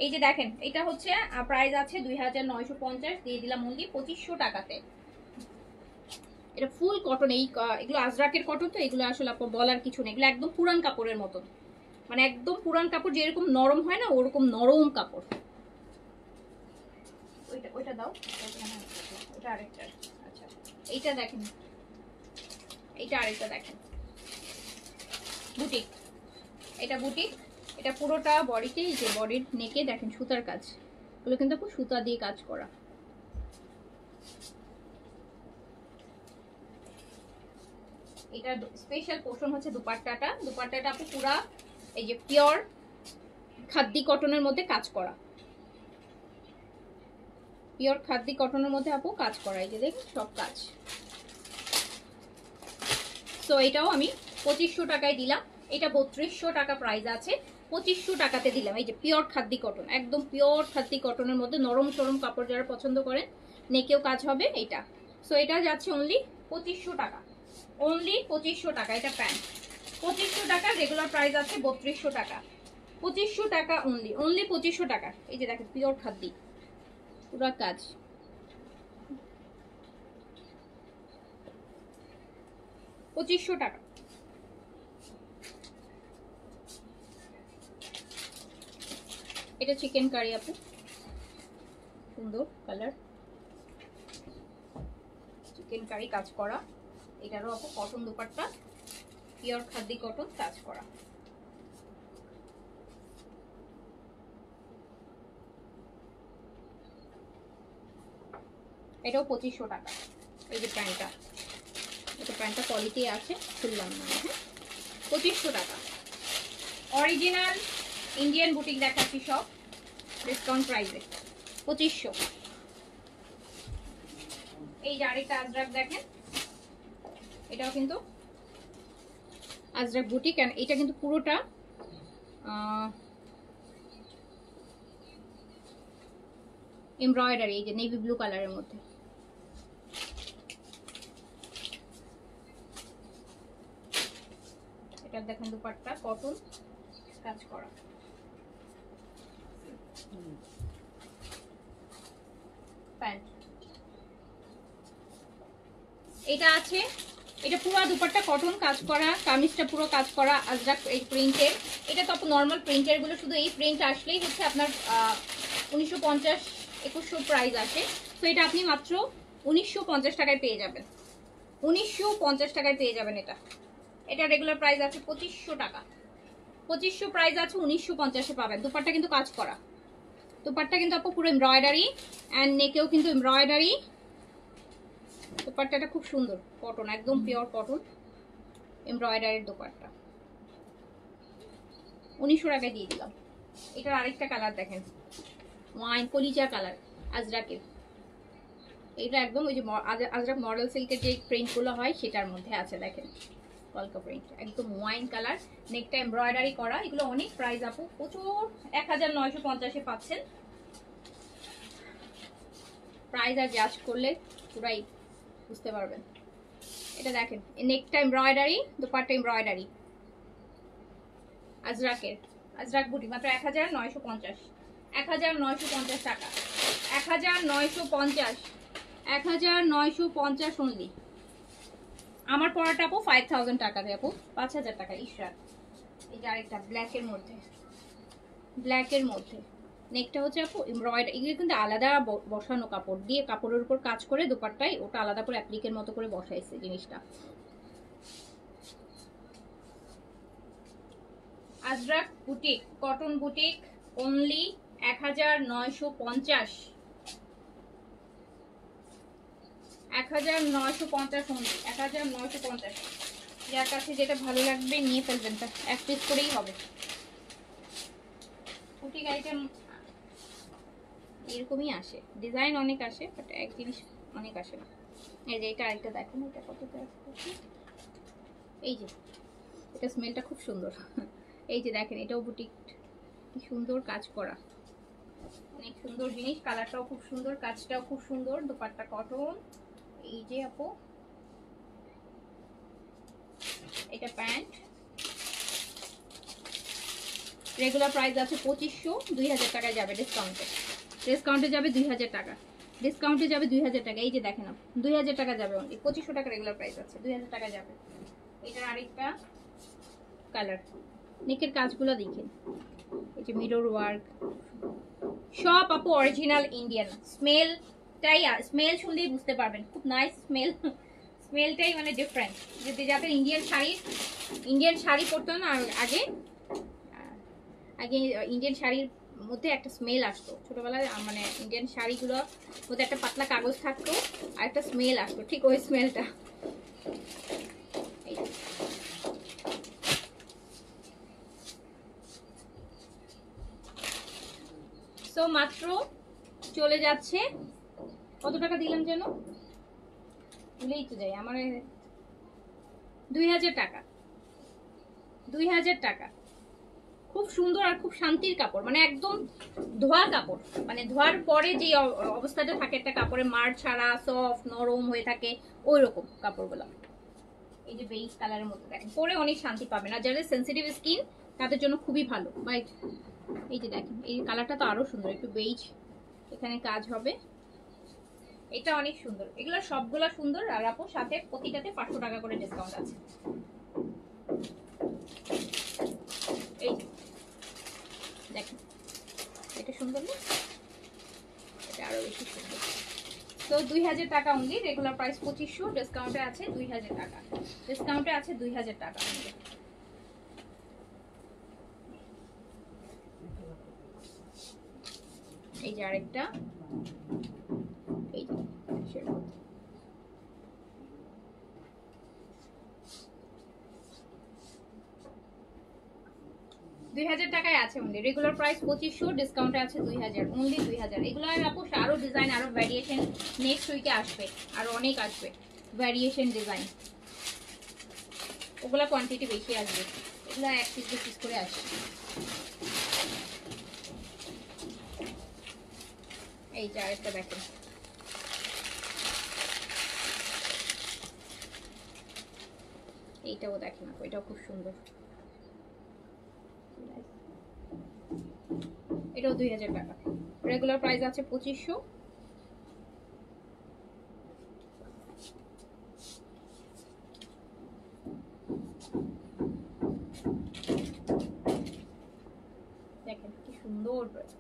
এই যে দেখেন, এটা হচ্ছে প্রাইস আছে 2950, দিয়ে দিলাম অনলি 2500 টাকাতে। এটা ফুল কটন, এগুলো আজরাকের কটন, তো এগুলো আসলে আপনার বলার কিছু নেই, এগুলো একদম পুরান কাপড়ের মতন, মানে একদম পুরান কাপড় যেরকম নরম হয় না, ওরকম নরম কাপড়। ওইটা দাও, ওটা আরেকটা। আচ্ছা এইটা দেখেন, এইটা আরেকটা দেখেন, বুটিক, এটা বুটিক, এটা পুরোটা বডিতে, এই যে বডির নেকে দেখেন সুতার কাজ, এগুলো কিন্তু খুব সুতা দিয়ে কাজ করা। এটা স্পেশাল পোর্শন হচ্ছে দুপাট্টাটা। দুপাট্টাটা আপু পুরা এই যে পিওর খাদ্দি কটনের মধ্যে কাজ করা, পিওর খাদ্দি কটনের মধ্যে আপু কাজ করা, এই যে দেখুন সব কাজ। সো এটাও আমি 2500 টাকায় দিলাম। এটা 3200 টাকা প্রাইস আছে, 2500 টাকাতে দিলাম। এই যে পিওর খাদ্দি কটন, একদম পিওর খাদ্দি কটনের মধ্যে নরম সরম কাপড় যারা পছন্দ করেন, নেকেও কাজ হবে এটা। সো এটা যাচ্ছে অনলি 2500 টাকা, অনলি 2500 টাকা। এটা প্যান্ট 2500 টাকা, রেগুলার প্রাইস আছে 3200 টাকা। 2500 টাকা অনলি, অনলি 2500 টাকা। এই যে দেখেন পিওর খাদ্দি পুরা কাজ, 2500 টাকা। এটা চিকেন কারি আপু, সুন্দর কালার, চিকেন কারি কাজ করা। এটারও আপু কটন দুপাট্টা, পিওর খাদ্দি কটন কাজ করা। এটাও 2500 টাকা। এই যে প্যান্টটা, এটা প্যান্টটা কোয়ালিটি আছে, খুললাম না। হ্যাঁ 2500 টাকা। অরিজিনাল ইন্ডিয়ান বুটিক দেখাচ্ছি সব ডিসকাউন্ট প্রাইসে 2500। এই যে আরেকটা আজরাক দেখেন, এটাও কিন্তু আজরাক বুটিক, এন্ড এটা কিন্তু পুরোটা এমব্রয়ডারি, এই যে নেভি ব্লু কালারের মধ্যে। এটা দেখেন দুপাট্টা কটন কাজ করা, প্যান্ট এটা আছে। এটা পুরো দুপাট্টা কটন কাজ করা, কামিজটা পুরো কাজ করা আজরাক এই প্রিন্টের। এটা তো নর্মাল প্রিন্টের গুলো, শুধু এই প্রিন্ট আসলেই হচ্ছে আপনার 1950-2100 প্রাইস আসে। তো এটা আপনি মাত্র 1950 টাকায় পেয়ে যাবেন, 1950 টাকায় পেয়ে যাবেন এটা। এটা রেগুলার প্রাইস আছে 2500 টাকা, 2500 প্রাইস আছে, 1950-এ পাবেন। দুপাট্টা কিন্তু কাজ করা, দুপাট্টা কিন্তু আপু পুরো এমব্রয়ডারি, অ্যান্ড নেকেও কিন্তু এমব্রয়ডারি। দুপাট্টাটা খুব সুন্দর, কটন, একদম পিওর কটন এমব্রয়ডারির দুপাট্টা। 1900 টাকায় দিয়ে দিলাম। এটার আরেকটা কালার দেখেন, ওয়াইন কলিজা কালার আজরাকের। এটা একদম ওই যে আজরাক মডেল সিল্কের যে প্রিন্টগুলো হয় সেটার মধ্যে আছে, দেখেন কলকা প্রিন্ট, একদম ওয়াইন কালার, নেকটা এমব্রয়ডারি করা। এগুলো অনেক প্রাইস আপু, প্রচুর 1950-এ পাচ্ছেন। প্রাইস আর জাজ করলে পুরাই বুঝতে পারবেন। এটা দেখেন নেকটা এমব্রয়ডারি, দুপাট্টা এমব্রয়ডারি আজরাকের, আজরাক বুটি, মাত্র 1950, 1950 টাকা, 1950, 1950 অনলি। আমার পড়াটা আপু 5000 টাকা দেয় আপু, 5000 টাকা ইশরাত। এই যে আরেকটা ব্ল্যাকের মধ্যে, ব্ল্যাকের মধ্যে নেকটা হচ্ছে আপু এমব্রয়ডারি। এগুলো কিন্তু আলাদা বসানো কাপড় দিয়ে, কাপড়ের উপর কাজ করে দুপাট্টায় ওটা আলাদা করে অ্যাপ্লিকের মতো করে বসাইছে জিনিসটা। Ajrak boutique, cotton boutique, only 1950, 1950 only, 1950। যার কাছে যেটা ভালো লাগবে নিয়ে ফেলবেন, তা এক পিস করেই হবে। বুটিক আইটেম এরকমই আসে, ডিজাইন অনেক আসে, বাট এক জিনিস অনেক আসে না। এই যে এটা আরেকটা দেখেন, এটা কত টাকা, এই যে এটা স্মেলটা খুব সুন্দর। এই যে দেখেন এটাও বুটিক, কি সুন্দর কাজ করা, অনেক সুন্দর জিনিস, কালারটাও খুব সুন্দর, কাজটাও খুব সুন্দর, দুপাট্টা কটন। এই যে আপু এটা প্যান্ট, রেগুলার প্রাইস আছে 2500, 2000 টাকায় যাবে ডিসকাউন্টে, ডিসকাউন্টে যাবে 2000 টাকা, ডিসকাউন্টে যাবে 2000 টাকা। এই যে দেখেন আপু 2000 টাকা যাবে অনলি, 2500 টাকা রেগুলার প্রাইস আছে, 2000 টাকা যাবে। এটার আরেকটা কালার, নেকের কাজগুলো দেখেন, এই যে মিরর ওয়ার্ক, সব আপু অরিজিনাল ইন্ডিয়ান। স্মেলটাই, স্মেল শুনলেই বুঝতে পারবেন, খুব নাইস স্মেল, স্মেলটাই মানে ডিফারেন্ট। যদি যাদের ইন্ডিয়ান শাড়ি পরতো না আগে, আগে ইন্ডিয়ান শাড়ির মধ্যে একটা স্মেল আসতো ছোটবেলায়, মানে ইন্ডিয়ান শাড়িগুলোর মধ্যে একটা পাতলা কাগজ থাকতো আর একটা স্মেল আসতো, ঠিক ওই স্মেলটা। এই সো মাত্র চলে যাচ্ছে কত টাকা দিলাম যেন ভুলেই তো যাই আমার 2000 টাকা 2000 টাকা খুব সুন্দর আর খুব শান্তির কাপড় মানে একদম ধোয়া কাপড় মানে ধোয়ার পরে যে অবস্থাটা থাকে একটা কাপড়ে মার ছাড়া সফট নরম হয়ে থাকে ওই রকম কাপড়গুলো এই যে বেইজ কালারের মধ্যে দেখেন পরে অনেক শান্তি পাবেন আর যাদের সেনসিটিভ স্কিন তাদের জন্য খুবই ভালো রাইট এই যে দেখেন এই কালারটা তো আরো সুন্দর একটু বেইজ এখানে কাজ হবে এটা অনেক সুন্দর এগুলো সবগুলা সুন্দর আর আপু সাথে প্রতিটাতে 500 টাকা করে ডিসকাউন্ট আছে এই দেখেন এটা সুন্দর না এটা আরো বেশি সুন্দর তো 2000 টাকা অনলি রেগুলার প্রাইস 2500 ডিসকাউন্টে আছে 2000 টাকা ডিসকাউন্টে আছে 2000 টাকা অনলি এই যে আরেকটা এই যে 2000 টাকায় আছে অনলি রেগুলার প্রাইস 2500 ডিসকাউন্টে আছে 2000 অনলি 2000 এগুলো আর আপু আরো ডিজাইন আরো ভ্যারিয়েশন নেক্সট উইকে আসবে আর অনেক আসবে ভ্যারিয়েশন ডিজাইন ওগুলা কোয়ান্টিটি বেশি আসবে এগুলো এক পিস দু পিস করে আসবে এই যে আরেকটা দেখেন এইটাও দেখেন আপু এটাও খুব সুন্দর এটাও 2000 টাকা রেগুলার প্রাইস আছে 2500 দেখেন কি সুন্দর ড্রেস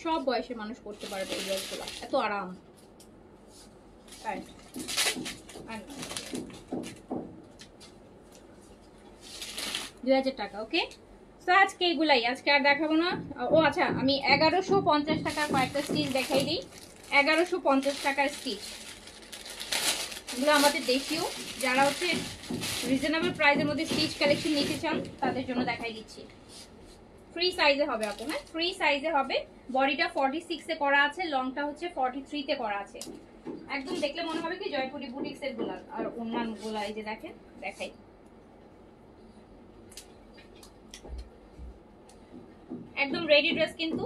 সব বয়সের মানুষ পড়তে পারবে এই ড্রেসগুলো এত আরাম তাই 2000 টাকা ওকে তো আজকে এগুলাই আজকে আর দেখাবো না ও আচ্ছা আমি 1150 টাকার কয়েকটা স্টিচ দেখাই দিই 1150 টাকার স্টিচ এগুলো আমাদের দেশীয় যারা হচ্ছে রিজনেবল প্রাইসের মধ্যে স্টিচ কালেকশন নিতে চান তাদের জন্য দেখাই দিচ্ছি ফ্রি সাইজে হবে আপু হ্যাঁ ফ্রি সাইজে হবে বডিটা 46 এ করা আছে লংটা হচ্ছে 43 তে করা আছে একদম দেখলে মনে হবে কি জয়পুরি বুটিক্স এর গুলা আর অন্যান্য গুলা এই যে দেখেন দেখাই একদম রেডি ড্রেস কিন্তু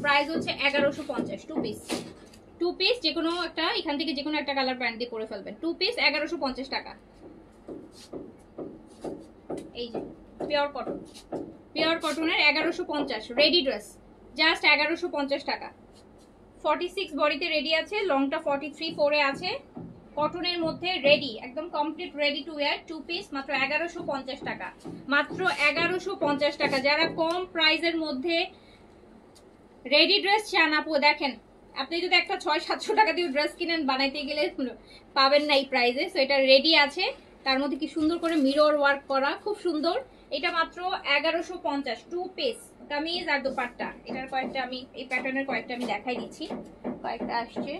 প্রাইস হচ্ছে 1150 টু পিস যে কোনো একটা এখান থেকে যে কোনো একটা কালার প্যান্ট দিয়ে পরে ফেলবেন টু পিস 1150 টাকা এই যে পিওর কটনের 1150 রেডি ড্রেস জাস্ট 1150 টাকা 46 বডিতে রেডি আছে লংটা 43 ফোরে আছে কটনের মধ্যে রেডি একদম complete ready to wire two piece মাত্র 1150 টাকা মাত্র 1150 টাকা যারা কম প্রাইসের মধ্যে রেডি ড্রেস চান আপু দেখেন আপনি যদি একটা 600-700 টাকা দিয়ে ড্রেস কিনেন বানাইতে গেলে পাবেন না এই প্রাইসে সো এটা রেডি আছে তার মধ্যে কি সুন্দর করে মিরর ওয়ার্ক করা খুব সুন্দর এটা মাত্র 1150 টু পিস কামিজ আর দোপাট্টা এটার কয়েকটা আমি এই প্যাটার্নের কয়েকটা আমি দেখাই দিচ্ছি কয়েকটা আসছে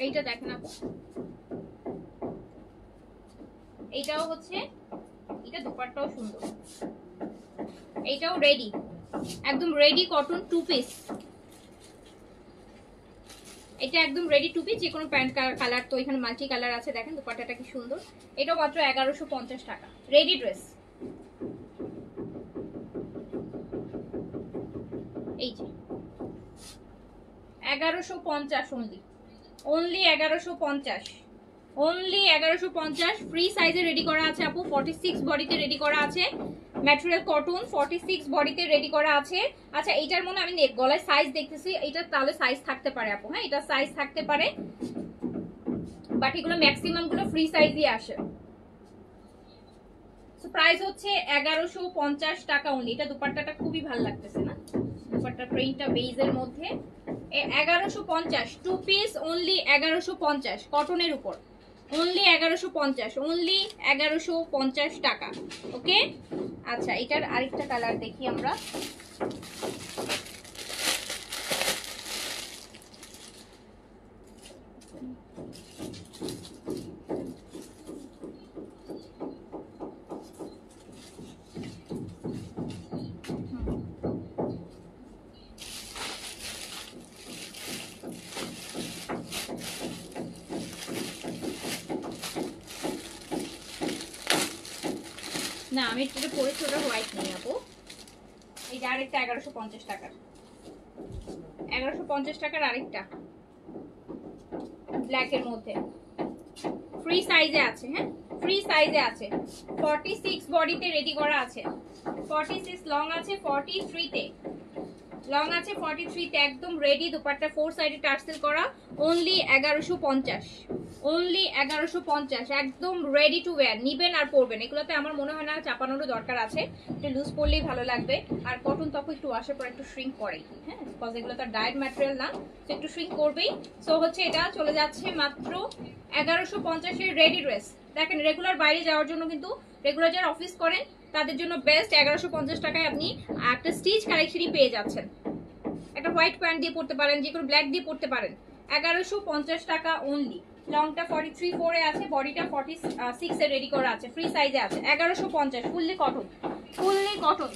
এইটা দেখেন আপু এইটাও হচ্ছে এটা দোপাট্টাও সুন্দর এইটাও রেডি একদম রেডি কটন টু পিস এটা একদম রেডি টু পিস যে কোনো প্যান্ট কালার তো এখানে মাল্টি কালার আছে দেখেন দোপাট্টাটা কি সুন্দর এটাও মাত্র 1150 টাকা রেডি ড্রেস এই যে 1150 অনলি 1150 অনলি 1150 ফ্রি সাইজে রেডি করা আছে আপু 46 বডিতে রেডি করা আছে ম্যাটেরিয়াল কটন 46 বডিতে রেডি করা আছে আচ্ছা এইটার মনে আমি গলায় সাইজ দেখতেছি এটা তাহলে সাইজ থাকতে পারে আপু হ্যাঁ এটা সাইজ থাকতে পারে বাট এগুলো ম্যাক্সিমাম গুলো ফ্রি সাইজই আসে প্রাইস হচ্ছে 1150 টাকা অনলি। এটা দুপাট্টাটা খুবই ভালো লাগতেছে না, দুপাট্টা প্রিন্টটা বেজের মধ্যে। 1150 টু পিস অনলি 1150 কটনের উপর, অনলি 1150, অনলি 1150 টাকা। ওকে আচ্ছা, এটার আরেকটা কালার দেখি আমরা। না আমি এটা পরেছি, ওটা হোয়াইট নেই আপু। এই যে আরেকটা 1150 টাকার, 1150 টাকার আরেকটা ব্ল্যাকের মধ্যে, ফ্রি সাইজে আছে। হ্যাঁ ফ্রি সাইজে আছে, 46 বডিতে রেডি করা আছে, 46 লং আছে, 43 তে লং আছে, 43 তে একদম রেডি। দুপাট্টা 4 সাইডে টার্সেল করা, অনলি 1150, অনলি 1150, একদম রেডি টু ওয়্যার। নিবেন আর পরবেন, এগুলোতে আমার মনে হয় না চাপানোরও দরকার আছে, একটু লুজ পরলেই ভালো লাগবে। আর কটন তখন একটু ওয়াশের পর একটু শ্রিঙ্ক করে, হ্যাঁ বিকজ এগুলো তো ডায়েট ম্যাটেরিয়াল না, তো একটু শ্রিঙ্ক করবেই। সো হচ্ছে এটা চলে যাচ্ছে মাত্র 1150 এর রেডি ড্রেস। দেখেন রেগুলার বাইরে যাওয়ার জন্য কিন্তু, রেগুলার যারা অফিস করেন তাদের জন্য বেস্ট। 1150 টাকায় আপনি একটা স্টিচ কালেকশনই পেয়ে যাচ্ছেন। একটা হোয়াইট প্যান্ট দিয়ে পড়তে পারেন, যে কোনো ব্ল্যাক দিয়ে পড়তে পারেন, 1150 টাকা অনলি। লংটা 43/4 এ আছে, বডিটা 46 এ রেডি করা আছে, ফ্রি সাইজে আছে, 1150, ফুললি কটন, ফুললি কটন,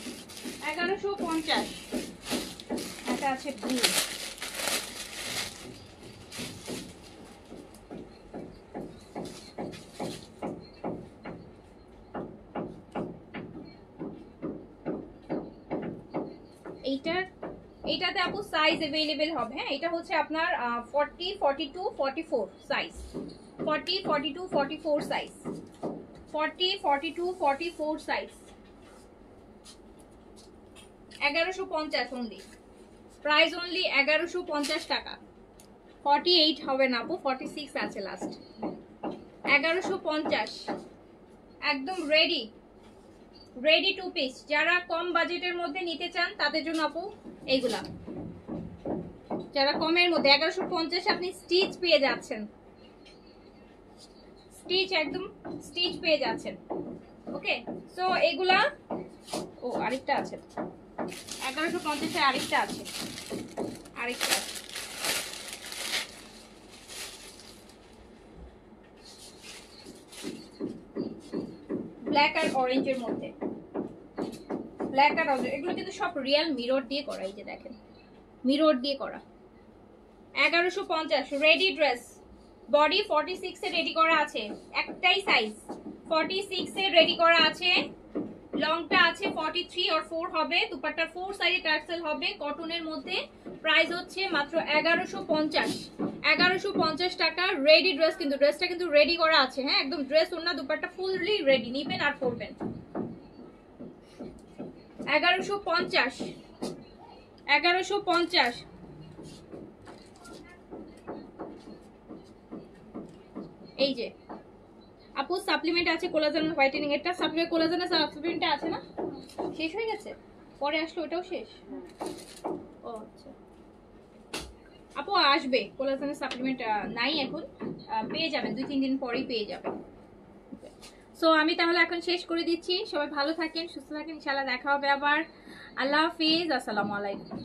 1150। এটা আছে ব্লু, এইটাতে আপু সাইজ अवेलेबल হবে। হ্যাঁ এটা হচ্ছে আপনার 40, 42, 44 size, 40, 42, 44 size, 40, 42, 44 size, 1150 only, price only 1150 টাকা। 48 হবে না আপু, 46 আছে লাস্ট, 1150 একদম রেডি, রেডি টু পিস। যারা কম বাজেটের মধ্যে নিতে চান তাদের জন্য আপু এইগুলা, যারা কমের মধ্যে 1150 আপনি স্টিচ পেয়ে যাচ্ছেন, স্টিচ একদম স্টিচ পেয়ে যাচ্ছেন। ওকে সো এগুলা, ও আরেকটা আছে 1150 এর, আরেকটা আছে, আরেকটা আছে ব্ল্যাক আর অরেঞ্জের মধ্যে, ব্ল্যাক আর অরেঞ্জ। এগুলো কিন্তু সব রিয়েল মিরর দিয়ে করা, এই যে দেখেন মিরর দিয়ে করা। 1150 রেডি ড্রেস, বডি 46 এ রেডি করা আছে, একটাই সাইজ 46 এ রেডি করা আছে, লংটা আছে 43 আর 4 হবে, দুপাট্টা 4 সাইডে টার্সেল হবে, কটনের মধ্যে। প্রাইস হচ্ছে মাত্র 1150, 1150 টাকা রেডি ড্রেস। কিন্তু ড্রেসটা কিন্তু রেডি করা আছে, হ্যাঁ একদম ড্রেস ওন্না দুপাট্টা ফুললি রেডি, নিবেন আর পরবেন। 1150, 1150। এই যে আপু সাপ্লিমেন্ট আছে কোলাজেন হোয়াইটেনিং, এটা সাপ্লিমেন্ট কোলাজেনের সাপ্লিমেন্ট আছে না, শেষ হয়ে গেছে, পরে আসলে ওটাও শেষ। ও আচ্ছা আপু আসবে কোলাজেনের সাপ্লিমেন্ট, নাই এখন, পেয়ে যাবেন 2-3 দিন পরেই পেয়ে যাবেন। সো আমি তাহলে এখন শেষ করে দিচ্ছি। সবাই ভালো থাকেন, সুস্থ থাকেন, ইনশাআল্লাহ দেখা হবে আবার। আল্লাহ হাফিজ, আসসালামু আলাইকুম।